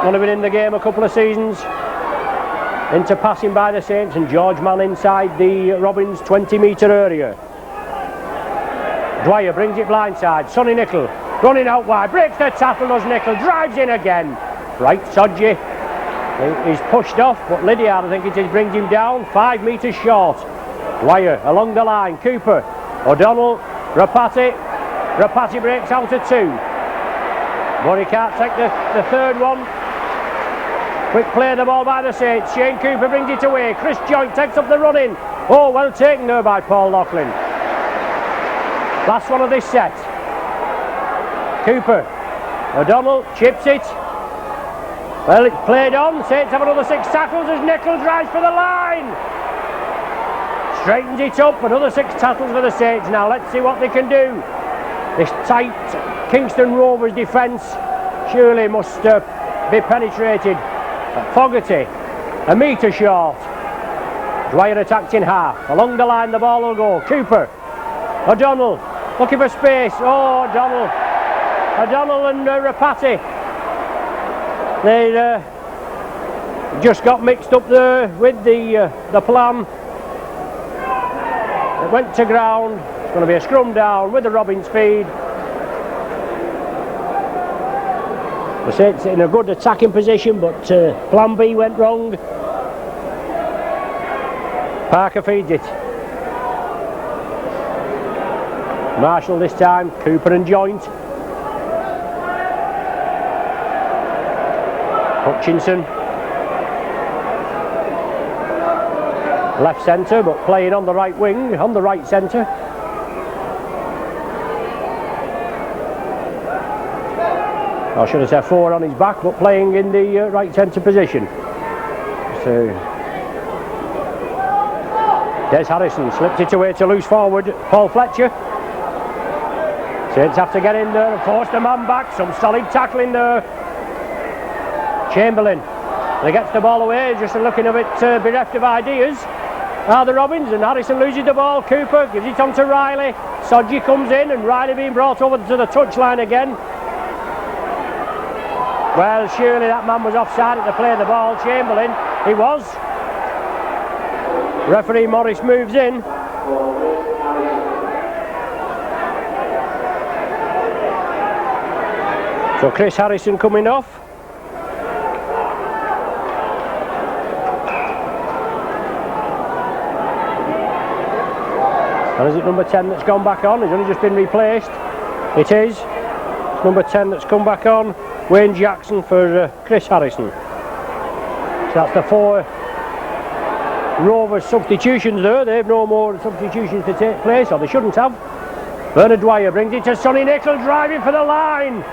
Only been in the game a couple of seasons. Into passing by the Saints, and George Mann inside the Robins 20-metre area. Dwyer brings it blindside. Sonny Nicol running out wide, breaks the tackle, does Nicol, drives in again. Right, Sodji. He's pushed off, but Lydiard, I think it is, brings him down 5 metres short. Dwyer along the line. Cooper, O'Donnell, Rapati. Rapati breaks out to 2. But he can't take the third one. Quick play of the ball by the Saints. Shane Cooper brings it away. Chris Joint takes up the run-in. Oh, well taken there by Paul Loughlin. Last one of this set. Cooper. O'Donnell chips it. Well, it's played on. Saints have another 6 tackles as Nicol drives for the line. Straightens it up. Another 6 tackles for the Saints. Now let's see what they can do. This tight Kingston Rovers defence surely must be penetrated. Fogarty, a metre short. Dwyer attacked in half. Along the line the ball will go. Cooper, O'Donnell, looking for space. Oh, O'Donnell and Rapati. They just got mixed up there with the plan. It went to ground. It's going to be a scrum down with the Robins feed. The Saints in a good attacking position, but plan B went wrong. Parker feeds it. Marshall this time, Cooper and Joint. Hutchinson. Left centre, but playing on the right wing, on the right centre. I should have said 4 on his back, but playing in the right centre position. So Des Harrison slipped it away to loose forward Paul Fletcher. Saints have to get in there and force the man back. Some solid tackling there. Chamberlain, he gets the ball away, just looking a bit bereft of ideas. The Robins, and Harrison loses the ball. Cooper gives it on to Riley. Sodji comes in, and Riley being brought over to the touchline again. Well, surely that man was offside at the play of the ball. Chamberlain, he was. Referee Morris moves in. So Chris Harrison coming off. And is it number 10 that's gone back on? He's only just been replaced. It is. It's number 10 that's come back on. Wayne Jackson for Chris Harrison. So that's the 4 Rovers substitutions there. They have no more substitutions to take place, or they shouldn't have. Bernard Dwyer brings it to Sonny Nicol, driving for the line.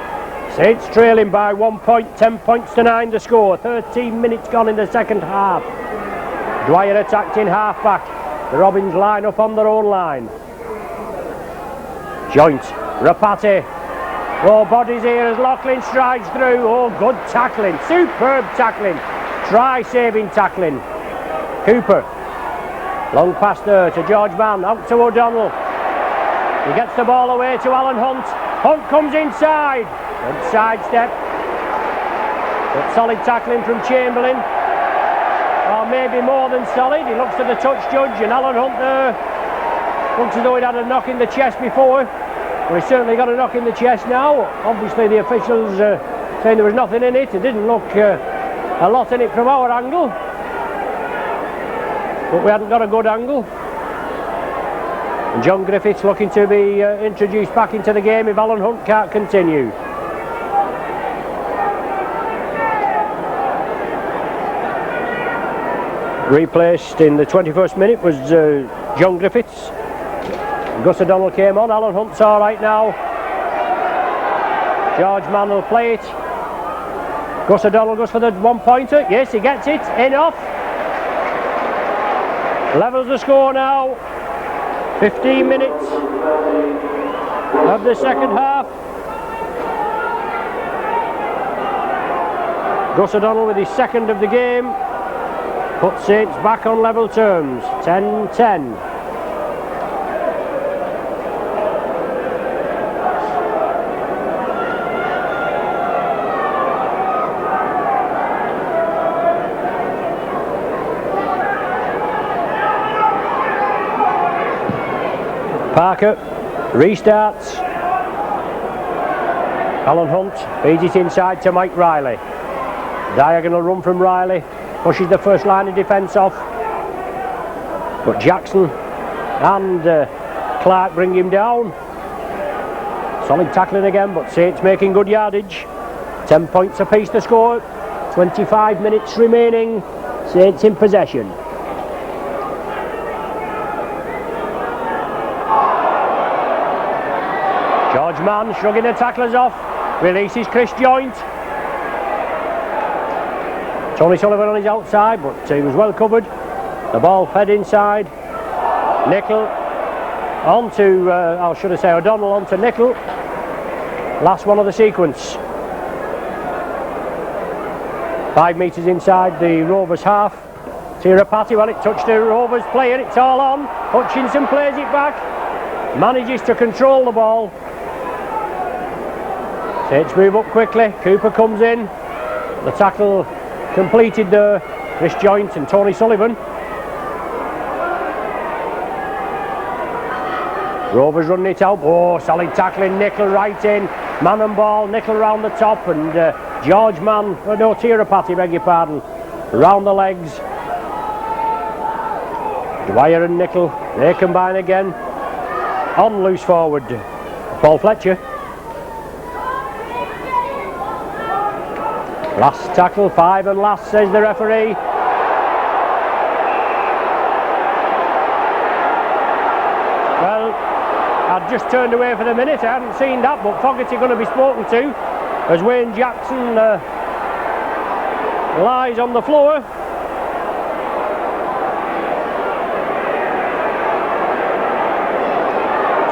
Saints trailing by 1 point, 10 points to 9 the score. 13 minutes gone in the second half. Dwyer attacked in half back. The Robins line up on their own line. Joint, Rapati. Oh, bodies here as Loughlin strides through. Oh, good tackling, superb tackling. Try-saving tackling. Cooper. Long pass there to George Mann, out to O'Donnell. He gets the ball away to Alan Hunt. Hunt comes inside. Good sidestep. But solid tackling from Chamberlain. Or maybe more than solid. He looks to the touch judge, and Alan Hunt there looks as though he'd had a knock in the chest before. Well, he's certainly got a knock in the chest now. Obviously the officials saying there was nothing in it. It didn't look a lot in it from our angle. But we hadn't got a good angle. And John Griffiths looking to be introduced back into the game if Alan Hunt can't continue. Replaced in the 21st minute was John Griffiths. Gus O'Donnell came on. Alan Hunt's all right now. George Mann will play it. Gus O'Donnell goes for the one-pointer. Yes, he gets it. In off. Levels the score now. 15 minutes of the second half. Gus O'Donnell with his second of the game. Puts Saints back on level terms. 10-10. Parker restarts. Alan Hunt feeds it inside to Mike Riley. Diagonal run from Riley, pushes the first line of defence off, but Jackson and Clark bring him down. Solid tackling again, but Saints making good yardage. 10 points apiece to score. 25 minutes remaining. Saints in possession. George Mann shrugging the tacklers off, releases Chris Joint. Tony Sullivan on his outside, but he was well covered. The ball fed inside. Nickel on to, I should have said O'Donnell on to Nickel. Last one of the sequence. 5 metres inside the Rovers half. Tirapati, well, it touched the Rovers player, it's all on. Hutchinson plays it back. Manages to control the ball. Saints move up quickly. Cooper comes in. The tackle completed there. Chris Joint and Tony Sullivan. Rovers running it out. Oh, solid tackling. Nickel right in. Man and ball. Nickel round the top. And George Mann, no, Tirapati, beg your pardon, round the legs. Dwyer and Nickel, they combine again. On loose forward. Paul Fletcher. Last tackle, 5 and last, says the referee. Well, I'd just turned away for the minute, I hadn't seen that, but Fogarty going to be spoken to as Wayne Jackson lies on the floor.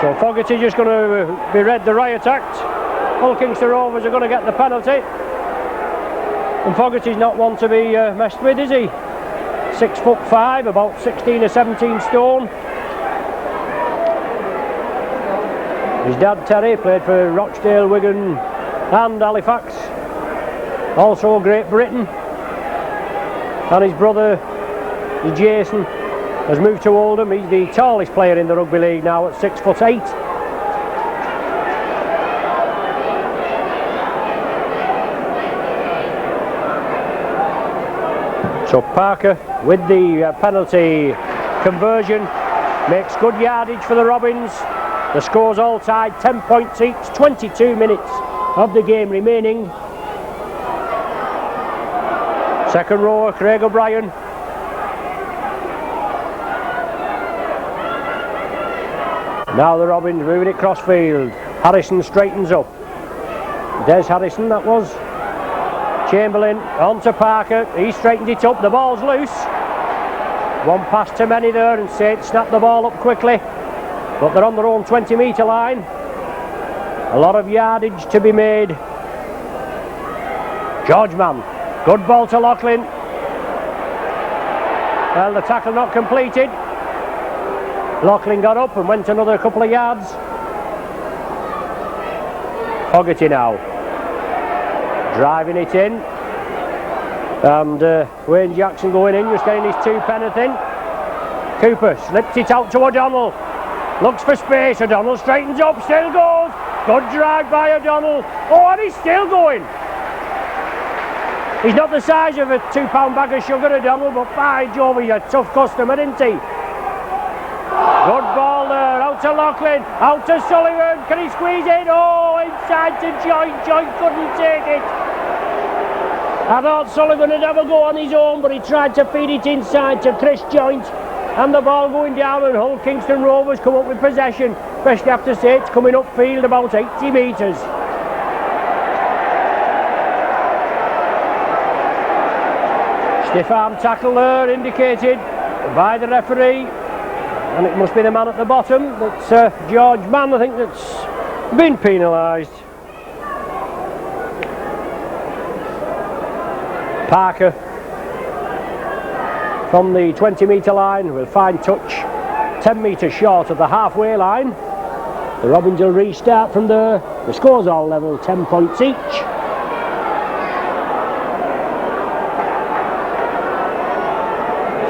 So Fogarty just going to be read the riot act. Hulkingster Rovers are going to get the penalty. And Fogarty's not one to be messed with, is he? 6'5", about 16 or 17 stone. His dad Terry played for Rochdale, Wigan and Halifax. Also Great Britain. And his brother Jason has moved to Oldham. He's the tallest player in the rugby league now at 6'8". So Parker with the penalty conversion makes good yardage for the Robins. The score's all tied, 10 points each, 22 minutes of the game remaining. Second rower, Craig O'Brien. Now the Robins moving it crossfield. Harrison straightens up. Des Harrison, that was. Chamberlain on to Parker. He straightened it up. The ball's loose. One pass too many there, and Saints snap the ball up quickly. But they're on their own 20-metre line. A lot of yardage to be made. George Mann. Good ball to Loughlin. Well, the tackle not completed. Loughlin got up and went another couple of yards. Fogarty now. Driving it in. And Wayne Jackson going in, just getting his 2 penneth in. Cooper slips it out to O'Donnell. Looks for space. O'Donnell straightens up, still goes. Good drive by O'Donnell. Oh, and he's still going. He's not the size of a 2-pound bag of sugar, O'Donnell, but by Jove, he's a tough customer, isn't he? Good ball there, out to Loughlin, out to Sullivan. Can he squeeze it? Oh, inside to Joint. Joint couldn't take it. I thought Sullivan would never go on his own, but he tried to feed it inside to Chris Joint. and the ball going down, and Hull Kingston Rovers come up with possession, especially after Saints coming upfield about 80 metres. Stiff arm tackle there indicated by the referee, and it must be the man at the bottom, that's George Mann, I think, that's been penalised. Parker from the 20-metre line will find touch 10 metres short of the halfway line. The Robins will restart from there. The scores all level, 10 points each.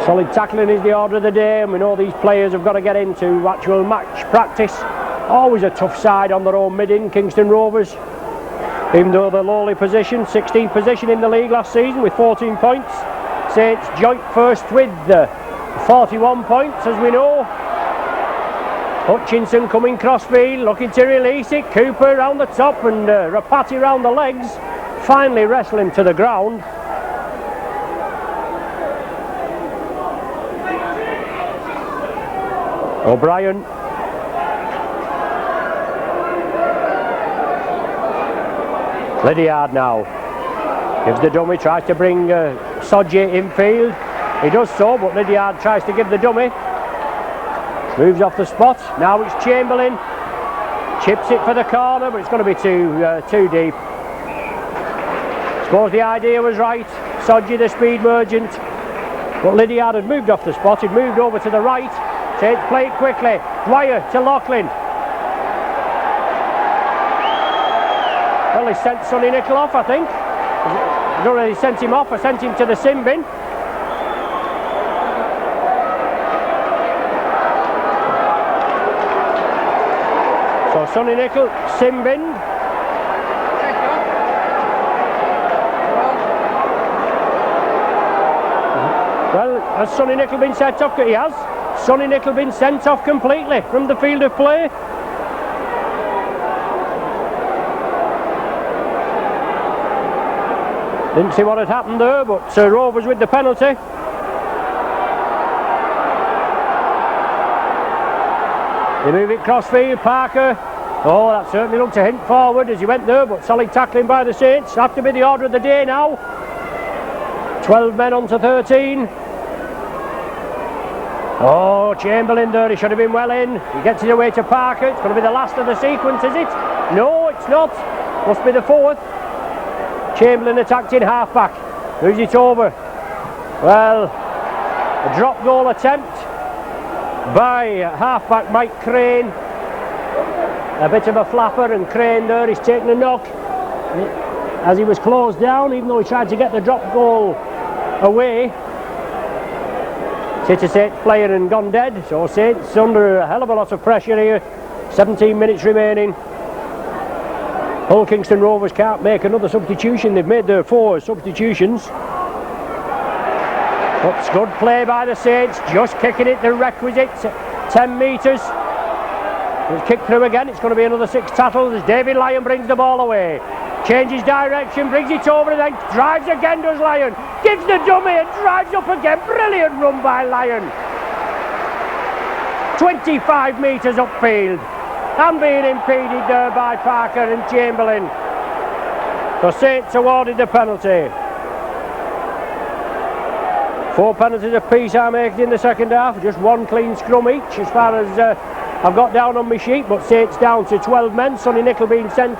Solid tackling is the order of the day, and we know these players have got to get into actual match practice. Always a tough side on their own mid-in, Kingston Rovers. Even though they're lowly position, 16th position in the league last season with 14 points. Saints joint first with 41 points, as we know. Hutchinson coming crossfield, looking to release it. Cooper round the top and Rapati round the legs. Finally wrestle him to the ground. O'Brien. Lydiard now gives the dummy, tries to bring Sodje infield. He does so, but Lydiard tries to give the dummy. Moves off the spot. Now it's Chamberlain. Chips it for the corner, but it's going to be too deep. Suppose the idea was right. Sodje, the speed merchant. But Lydiard had moved off the spot. He'd moved over to the right. Saints play it quickly. Dwyer to Loughlin. Well, he sent Sonny Nicol off, I think. He's already sent him off. I sent him to the sin bin. So Sonny Nicol, sin bin. Well, has Sonny Nicol been sent off? He has. Sonny Nicol been sent off completely from the field of play. Didn't see what had happened there, but Rovers with the penalty. They move it crossfield. Parker. Oh, that certainly looked a hint forward as he went there, but solid tackling by the Saints. Have to be the order of the day now. 12 men on to 13. Oh, Chamberlain there, he should have been well in. He gets it away to Parker. It's going to be the last of the sequence, is it? No, it's not. Must be the fourth. Chamberlain attacked in half-back. Moves it over. Well, a drop goal attempt by half-back Mike Crane. A bit of a flapper, and Crane there, he's taken a knock as he was closed down, even though he tried to get the drop goal away. City Saints player and gone dead, so Saints under a hell of a lot of pressure here. 17 minutes remaining. Hull Kingston Rovers can't make another substitution. They've made their 4 substitutions. But good play by the Saints, just kicking it the requisite 10 metres. It's kicked through again. It's going to be another 6 tackles as David Lyon brings the ball away. Changes direction, brings it over and then drives again, does Lyon. Gives the dummy and drives up again. Brilliant run by Lyon. 25 metres upfield. And being impeded there by Parker and Chamberlain. So Saints awarded the penalty. 4 penalties apiece are making in the second half. Just 1 clean scrum each as far as I've got down on my sheet. But Saints down to 12 men. Sonny Nicol being sent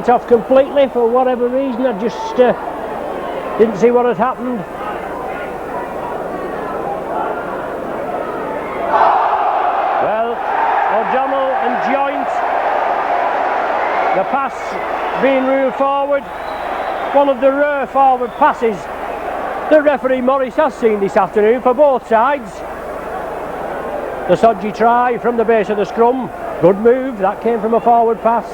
off completely for whatever reason. I just didn't see what had happened. Well, O'Donnell and Joint, the pass being ruled forward. One of the rare forward passes that referee Morris has seen this afternoon for both sides. The Sodje try from the base of the scrum. Good move, that came from a forward pass.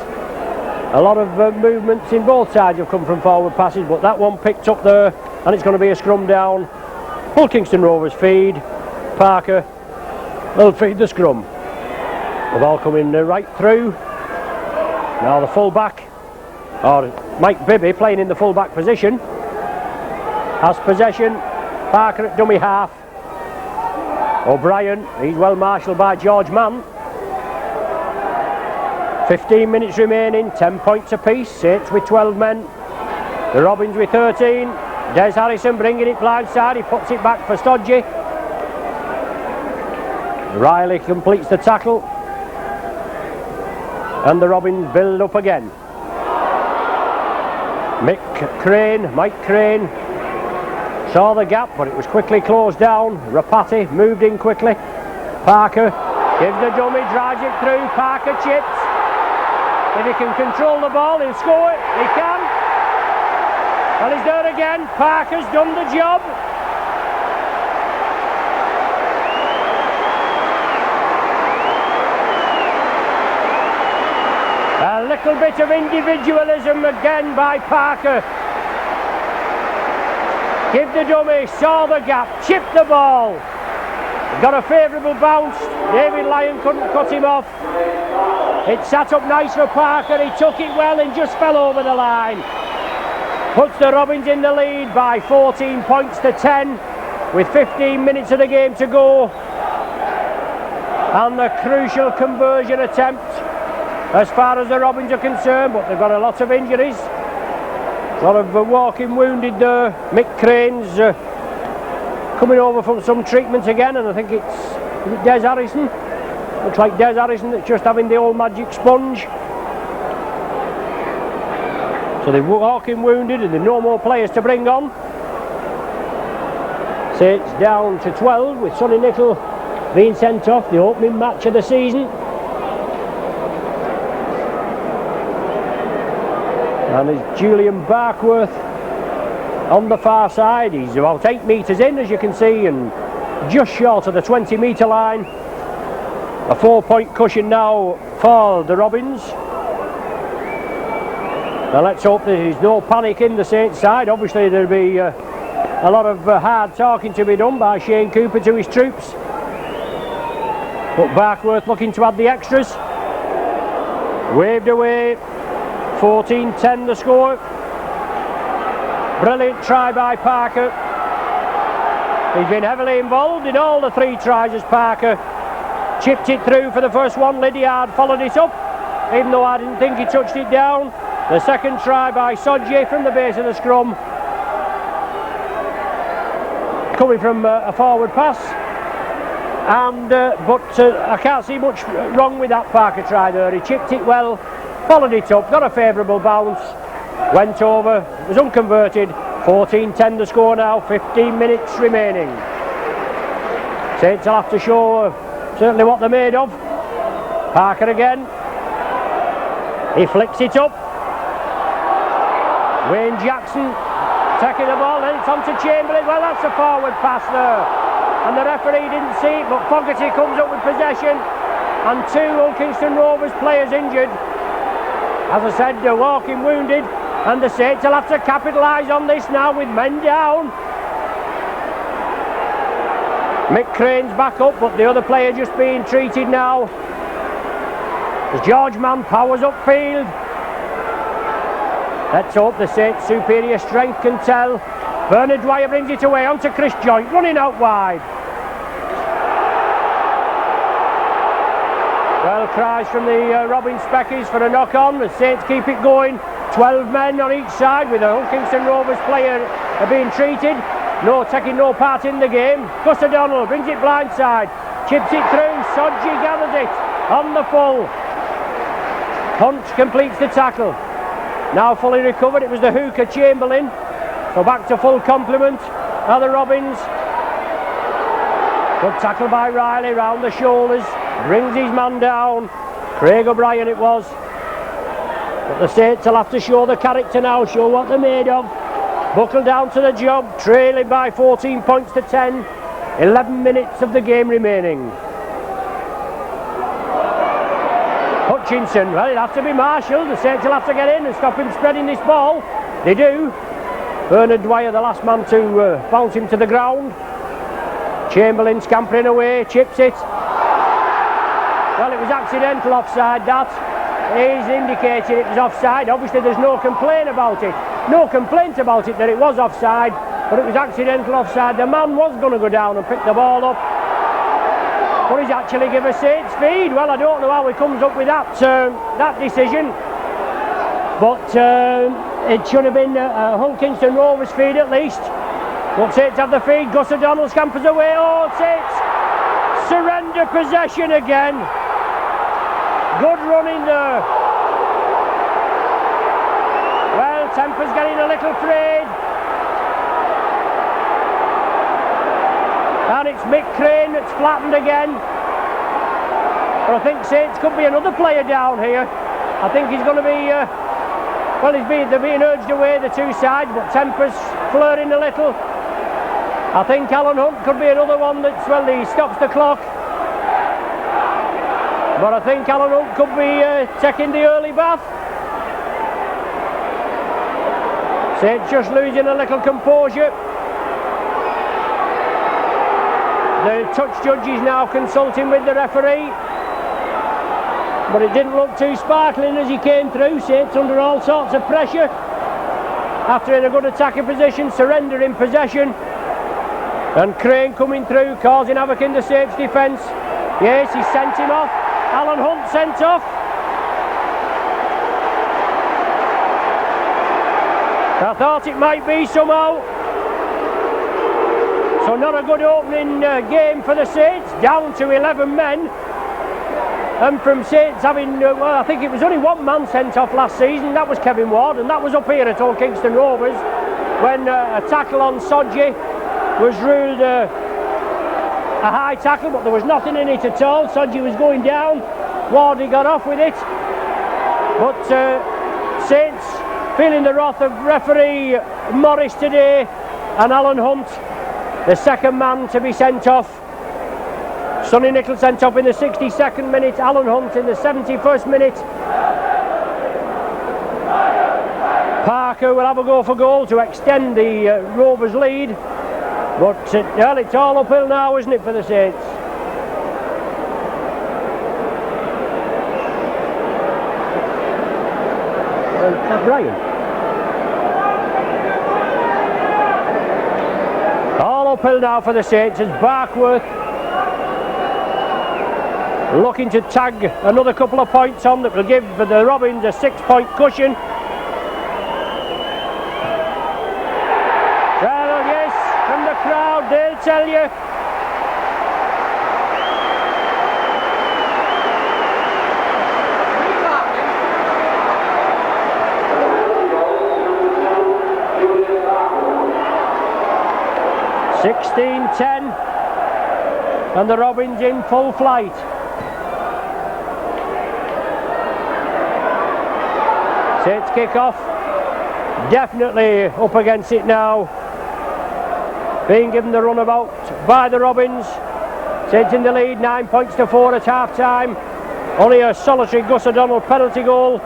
A lot of movements in both sides have come from forward passes, but that one picked up there, and it's going to be a scrum down. Hull Kingston Rovers feed. Parker will feed the scrum. The ball coming right through. Now the full-back, or Mike Bibby playing in the full-back position, has possession. Parker at dummy half. O'Brien, he's well marshalled by George Mann. 15 minutes remaining, 10 points apiece. Saints with 12 men. The Robins with 13. Des Harrison bringing it blindside. He puts it back for Stodgy. Riley completes the tackle. And the Robins build up again. Mike Crane saw the gap, but it was quickly closed down. Rapati moved in quickly. Parker gives the dummy, drives it through. Parker chips. If he can control the ball, he'll score it. He can. Well, he's there again. Parker's done the job. A little bit of individualism again by Parker. Give the dummy, saw the gap, chipped the ball. Got a favourable bounce. David Lyon couldn't cut him off. It sat up nice for Parker. He took it well and just fell over the line. Puts the Robins in the lead by 14 points to 10 with 15 minutes of the game to go. And the crucial conversion attempt as far as the Robins are concerned, but they've got a lot of injuries. A lot of walking wounded there. Mick Crane's coming over from some treatment again, and I think is it Des Harrison? Looks like Des Harrison that's just having the old magic sponge. So they're walking wounded and there are no more players to bring on. So it's down to 12 with Sonny Nicol being sent off, the opening match of the season. And there's Julian Barkworth on the far side. He's about 8 metres in, as you can see, and just short of the 20-metre line. A 4-point cushion now for the Robins. Now let's hope there's no panic in the Saints side. Obviously there'll be a lot of hard talking to be done by Shane Cooper to his troops. But Barkworth looking to add the extras. Waved away. 14-10 the score. Brilliant try by Parker. He's been heavily involved in all the 3 tries as Parker chipped it through for the first one. Lydiard followed it up, even though I didn't think he touched it down. The second try by Sodje from the base of the scrum, coming from a forward pass. And but I can't see much wrong with that Parker try there. He chipped it well, followed it up, got a favourable bounce, went over, was unconverted. 14-10 the score now, 15 minutes remaining. Saints will have to show certainly what they're made of. Parker again. He flicks it up. Wayne Jackson taking the ball, then it's on to Chamberlain. Well, that's a forward pass there. And the referee didn't see it, but Fogarty comes up with possession. And 2 Hull Kingston Rovers players injured. As I said, they're walking wounded, and the Saints will have to capitalise on this now with men down. Mick Crane's back up, but the other player just being treated now. As George Mann powers upfield. Let's hope the Saints' superior strength can tell. Bernard Dwyer brings it away onto Chris Joint, running out wide. Well, cries from the Robin Speckies for a knock-on. The Saints keep it going. 12 men on each side with the Hull Kingston Rovers player being treated. Taking no part in the game. Gus O'Donnell brings it blindside. Chips it through. Sodji gathers it on the full. Hunt completes the tackle. Now fully recovered. It was the hooker Chamberlain. So back to full complement are the Robins. Good tackle by Riley round the shoulders. Brings his man down. Craig O'Brien it was. But the Saints will have to show the character now, show what they're made of. Buckle down to the job, trailing by 14 points to 10. 11 minutes of the game remaining. Hutchinson, well, he'll have to be marshalled. The Saints will have to get in and stop him spreading this ball. They do. Bernard Dwyer, the last man to bounce him to the ground. Chamberlain scampering away, chips it. Well, it was accidental offside, that. He's indicated it was offside. Obviously there's no complaint about it. No complaint about it that it was offside, but it was accidental offside. The man was going to go down and pick the ball up. But he's actually given Saints feed. Well, I don't know how he comes up with that that decision. But it should have been a Hull Kingston Rovers feed at least. But Saints have the feed. Gus O'Donnell scampers away. Oh, Saints surrender possession again. Good running there. Well, Temper's getting a little frayed. And it's Mick Crane that's flattened again. But I think Saints could be another player down here. I think he's going to be, well, they're being urged away, the two sides, but Temper's flirting a little. I think Alan Hunt could be another one that's, well, he stops the clock. But I think Alan Hunt could be taking the early bath. Saints just losing a little composure. The touch judge is now consulting with the referee, but it didn't look too sparkling as he came through. Saints under all sorts of pressure after in a good attacking position, surrendering possession, and Crane coming through, causing havoc in the Saints defence. Yes, he sent him off. Alan Hunt sent off. I thought it might be somehow. So not a good opening game for the Saints, down to 11 men. And from Saints having, well, I think it was only one man sent off last season, that was Kevin Ward, and that was up here at Hull Kingston Rovers, when a tackle on Sodji was ruled a high tackle, but there was nothing in it at all. Sodji was going down, Wardy got off with it. But Saints feeling the wrath of referee Morris today, and Alan Hunt, the second man to be sent off. Sonny Nicholl sent off in the 62nd minute, Alan Hunt in the 71st minute. Parker will have a go for goal to extend the Rovers lead, but well, it's all uphill now, isn't it, for the Saints? That's Ryan. All uphill now for the Saints as Barkworth looking to tag another couple of points on that will give the Robins a 6-point cushion. Well, yes, from the crowd, they'll tell you. (16-10) and the Robins in full flight. Saints kick off, definitely up against it now, being given the runabout by the Robins. Saints in the lead, 9 points to 4 at half time. Only a solitary Gus O'Donnell penalty goal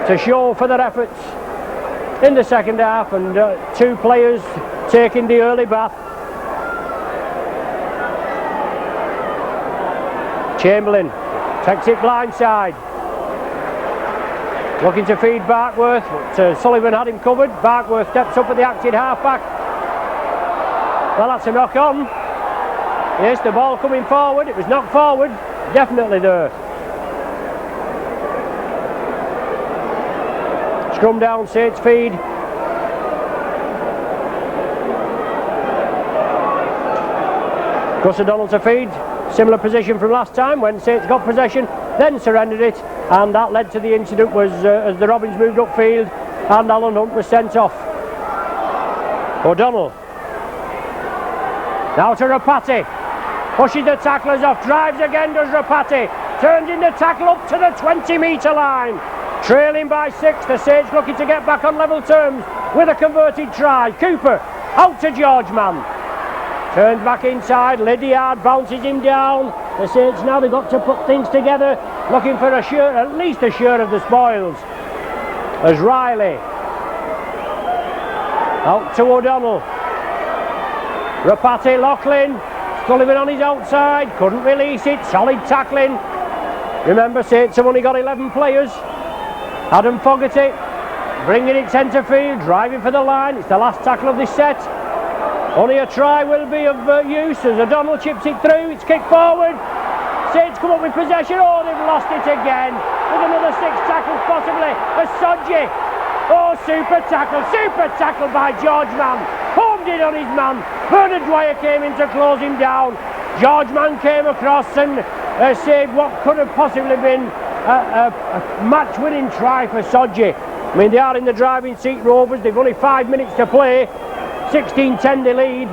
to show for their efforts in the second half, and two players taking the early bath. Chamberlain takes it blindside, looking to feed Barkworth, but Sullivan had him covered. Barkworth steps up at the acting halfback. Well, that's a knock on. Yes, the ball coming forward, it was knocked forward, definitely there. Scrum down, Saints feed. Gus O'Donnell to feed. Similar position from last time when Saints got possession, then surrendered it, and that led to the incident was as the Robins moved upfield and Alan Hunt was sent off. O'Donnell. Now to Rapati. Pushes the tacklers off, drives again does Rapati. Turns in the tackle up to the 20-metre line. Trailing by 6, the Saints looking to get back on level terms with a converted try. Cooper out to George Mann. Turns back inside, Lydiard bounces him down. The Saints now, they've got to put things together, looking for a share, at least a share of the spoils. As Riley out to O'Donnell. Rapati, Loughlin, Sullivan on his outside, couldn't release it, solid tackling. Remember, Saints have only got 11 players. Adam Fogarty bringing it centre field, driving for the line. It's the last tackle of this set. Only a try will be of use as O'Donnell chips it through. It's kicked forward. Saints come up with possession. Oh, they've lost it again. With another 6 tackles possibly. A Sodji. Oh, super tackle by George Mann. Homed in on his man. Bernard Dwyer came in to close him down. George Mann came across and saved what could have possibly been a match-winning try for Sodji. I mean, they are in the driving seat, Rovers. They've only 5 minutes to play. 16-10 they lead.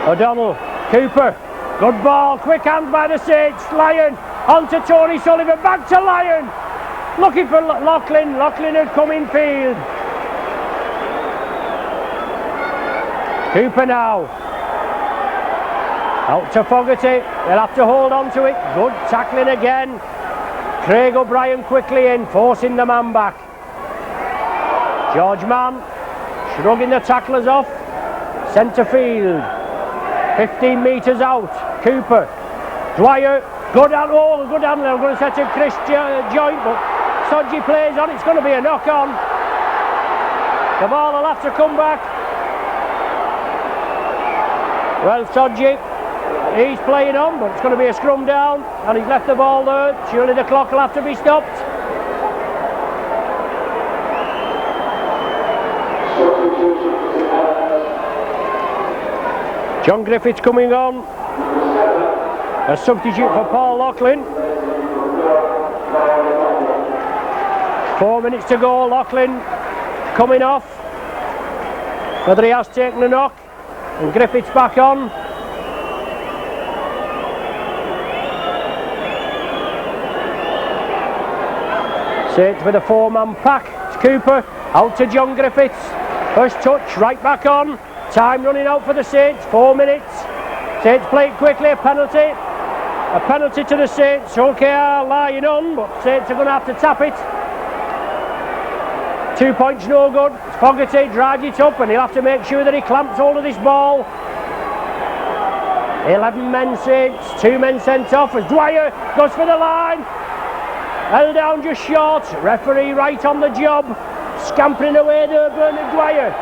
O'Donnell, Cooper, good ball, quick hand by the Saints. Lyon on to Tony Sullivan, back to Lyon. Looking for Loughlin. Loughlin had come in field. Cooper now. Out to Fogarty. They'll have to hold on to it. Good tackling again. Craig O'Brien quickly in, forcing the man back. George Mann shrugging the tacklers off. Centre field. 15 metres out. Cooper. Dwyer. Good handle. Oh, good handle. I'm going to set a Chris joint, but Sodji plays on. It's going to be a knock on. The ball will have to come back. Well, Sodji, he's playing on, but it's going to be a scrum down, and he's left the ball there. Surely the clock will have to be stopped. John Griffiths coming on. A substitute for Paul Loughlin. 4 minutes to go. Loughlin coming off. Whether he has taken a knock. And Griffiths back on. Saints with a 4-man pack. It's Cooper out to John Griffiths. First touch, right back on. Time running out for the Saints. 4 minutes. Saints play it quickly. A penalty. A penalty to the Saints. OKR lying on, but Saints are going to have to tap it. 2 points no good. Fogarty drives it up and he'll have to make sure that he clamps hold of this ball. 11 men Saints, 2 men sent off as Dwyer goes for the line. Held down just short. Referee right on the job. Scampering away there, Bernard Dwyer.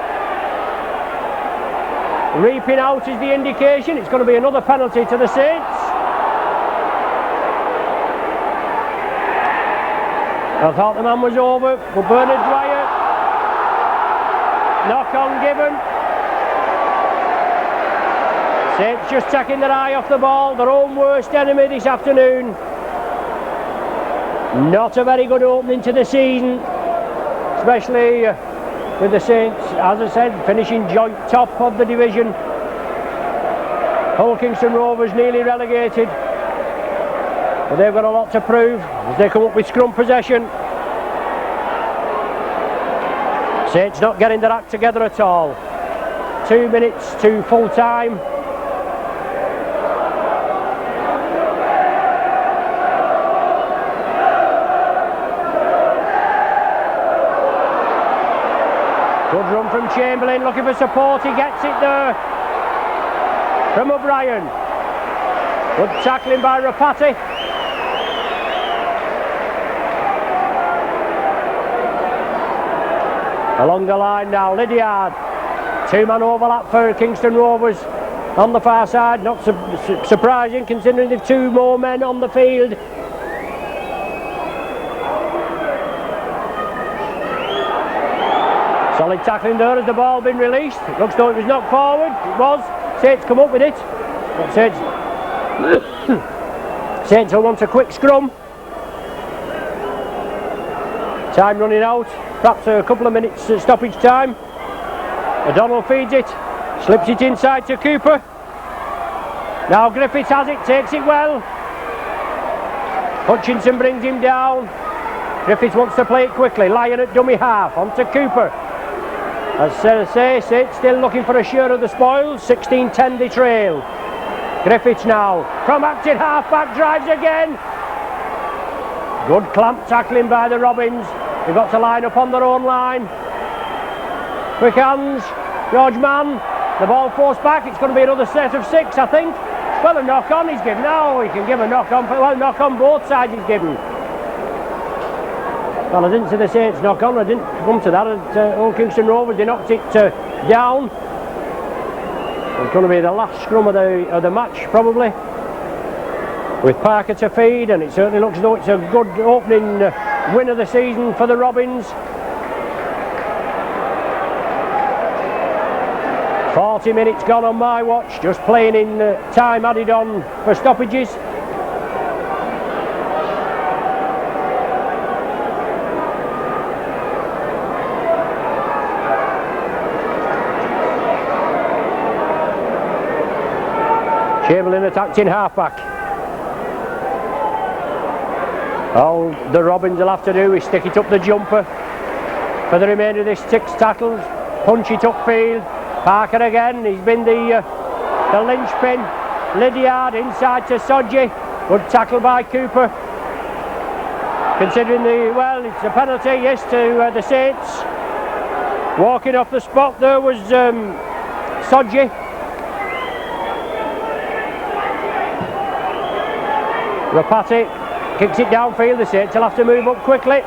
Reaping out is the indication. It's going to be another penalty to the Saints. I thought the man was over, but Bernard Dwyer, knock on given. Saints just taking their eye off the ball, their own worst enemy this afternoon. Not a very good opening to the season, especially with the Saints, as I said, finishing joint top of the division. Hull Kingston Rovers nearly relegated. But they've got a lot to prove as they come up with scrum possession. Saints not getting their act together at all. 2 minutes to full time. Good run from Chamberlain, looking for support, he gets it there. From O'Brien. Good tackling by Rapati. Along the line now, Lydiard. 2-man overlap for Kingston Rovers on the far side. Not surprising considering the 2 more men on the field. Solid tackling there as the ball been released. It looks though it was knocked forward. It was. Saints come up with it. But Saints will want a quick scrum. Time running out. Perhaps a couple of minutes stoppage time. O'Donnell feeds it. Slips it inside to Cooper. Now Griffiths has it. Takes it well. Hutchinson brings him down. Griffiths wants to play it quickly. Lyon at dummy half. On to Cooper. As I say, Saints still looking for a share of the spoils. 16-10 they trail. Griffiths now. From acting half-back drives again. Good clamp tackling by the Robins. They've got to line up on their own line. Quick hands. George Mann. The ball forced back. It's going to be another set of 6, I think. Well, a knock on he's given. Now he can give a knock on. Well, knock on both sides he's given. Well, I didn't see the Saints knock on, I didn't come to that. At Old Kingston Rovers, they knocked it down. It's going to be the last scrum of the match, probably, with Parker to feed, and it certainly looks as though it's a good opening win of the season for the Robins. 40 minutes gone on my watch, just playing in time added on for stoppages. Chamberlain attacked in half-back. All the Robins will have to do is stick it up the jumper for the remainder of this 6 tackles. Punch it upfield. Parker again, he's been the linchpin. Lydiard inside to Sodji. Good tackle by Cooper. Considering well, it's a penalty, yes, to the Saints. Walking off the spot there was Sodji. Rapati kicks it downfield, the Saints will have to move up quickly.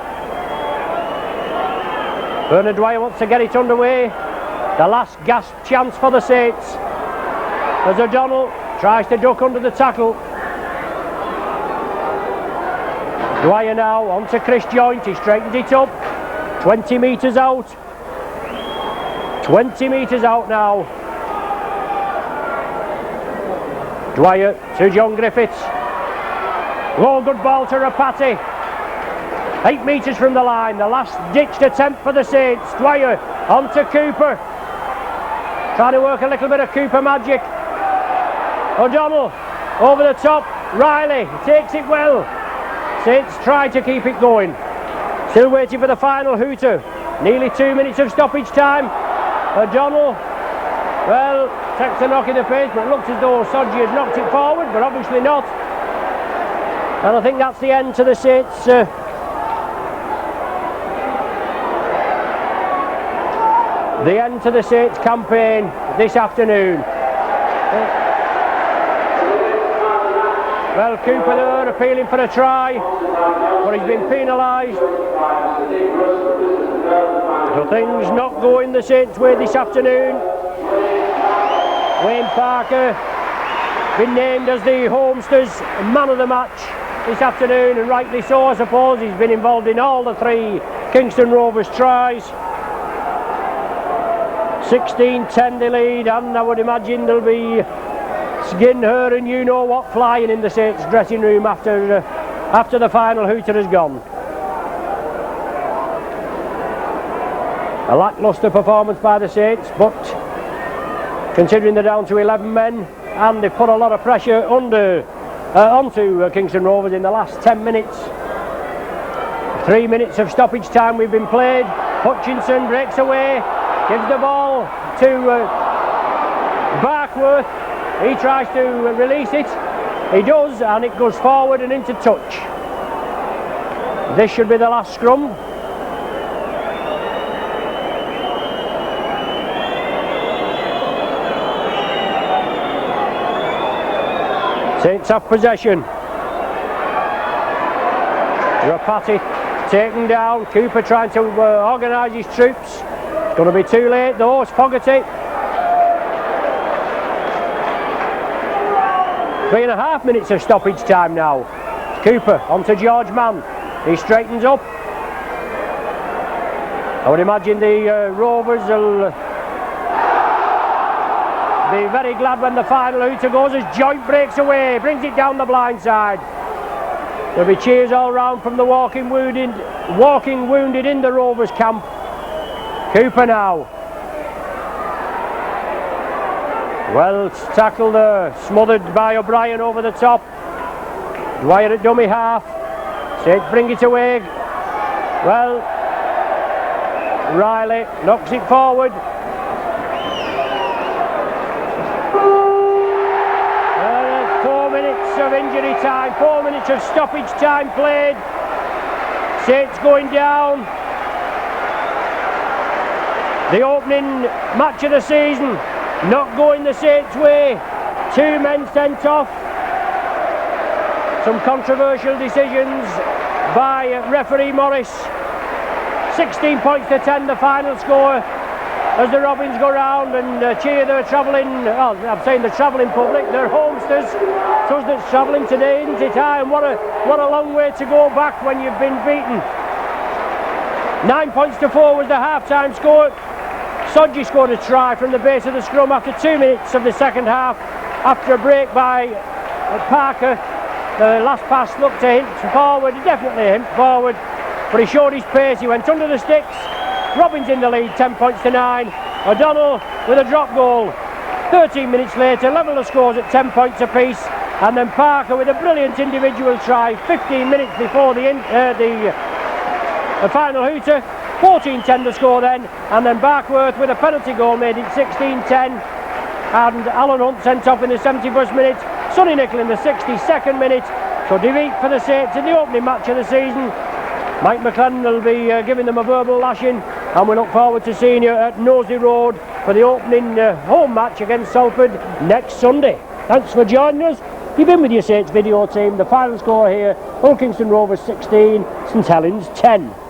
Bernard Dwyer wants to get it underway. The last gasp chance for the Saints as O'Donnell tries to duck under the tackle. Dwyer now on to Chris Joint, he straightens it up. 20 metres out. 20 metres out now. Dwyer to John Griffiths. Oh, good ball to Rapati. 8 metres from the line, the last ditched attempt for the Saints. Dwyer on to Cooper. Trying to work a little bit of Cooper magic. O'Donnell over the top. Riley takes it well. Saints try to keep it going. Still waiting for the final hooter. Nearly 2 minutes of stoppage time. O'Donnell, well, takes a knock in the face, but it looks as though Sodji has knocked it forward, but obviously not. And I think that's the end to the Saints. The end to the Saints campaign this afternoon. Well, Cooper there appealing for a try, but he's been penalised. So things not going the Saints' way this afternoon. Wayne Parker been named as the Homesters man of the match this afternoon, and rightly so, I suppose. He's been involved in all the 3 Kingston Rovers tries. 16-10 the lead, and I would imagine there'll be skin, hair and you know what flying in the Saints dressing room after the final hooter has gone. A lacklustre performance by the Saints, but considering they're down to 11 men and they've put a lot of pressure onto Kingston Rovers in the last 10 minutes. 3 minutes of stoppage time we've been played. Hutchinson breaks away, gives the ball to Barkworth. He tries to release it. He does, and it goes forward and into touch. This should be the last scrum. Saints have possession. Rapati taken down. Cooper trying to organise his troops. It's going to be too late though. It's Fogarty. 3.5 minutes of stoppage time now. Cooper onto George Mann. He straightens up. I would imagine the Rovers will be very glad when the final hooter goes as Joint breaks away, brings it down the blind side. There'll be cheers all round from the walking wounded in the Rovers camp. Cooper now. Well tackled there, smothered by O'Brien over the top. Dwyer at dummy half. Saints bring it away. Well, Riley knocks it forward. 4 minutes of injury time, 4 minutes of stoppage time played. Saints going down. The opening match of the season not going the Saints' way. 2 men sent off. Some controversial decisions by referee Morris. 16 points to 10 the final score, as the Robins go round and cheer their travelling, well, I'm saying the travelling public, their homesters. It's us that's travelling today, isn't it? And what a long way to go back when you've been beaten. 9 points to 4 was the half-time score. Sodgy scored a try from the base of the scrum after 2 minutes of the second half, after a break by Parker. The last pass looked to hint forward, definitely a hint forward, but he showed his pace. He went under the sticks. Robins in the lead, 10 points to 9. O'Donnell with a drop goal. 13 minutes later, level the scores at 10 points apiece, and then Parker with a brilliant individual try 15 minutes before the final hooter. 14-10 the score then, and then Barkworth with a penalty goal made it 16-10, and Alan Hunt sent off in the 71st minute. Sonny Nicol in the 62nd minute. So defeat for the Saints in the opening match of the season. Mike McLennan will be giving them a verbal lashing, and we look forward to seeing you at Nosey Road for the opening home match against Salford next Sunday. Thanks for joining us. You've been with your Saints video team. The final score here, Hull Kingston Rovers 16, St Helens 10.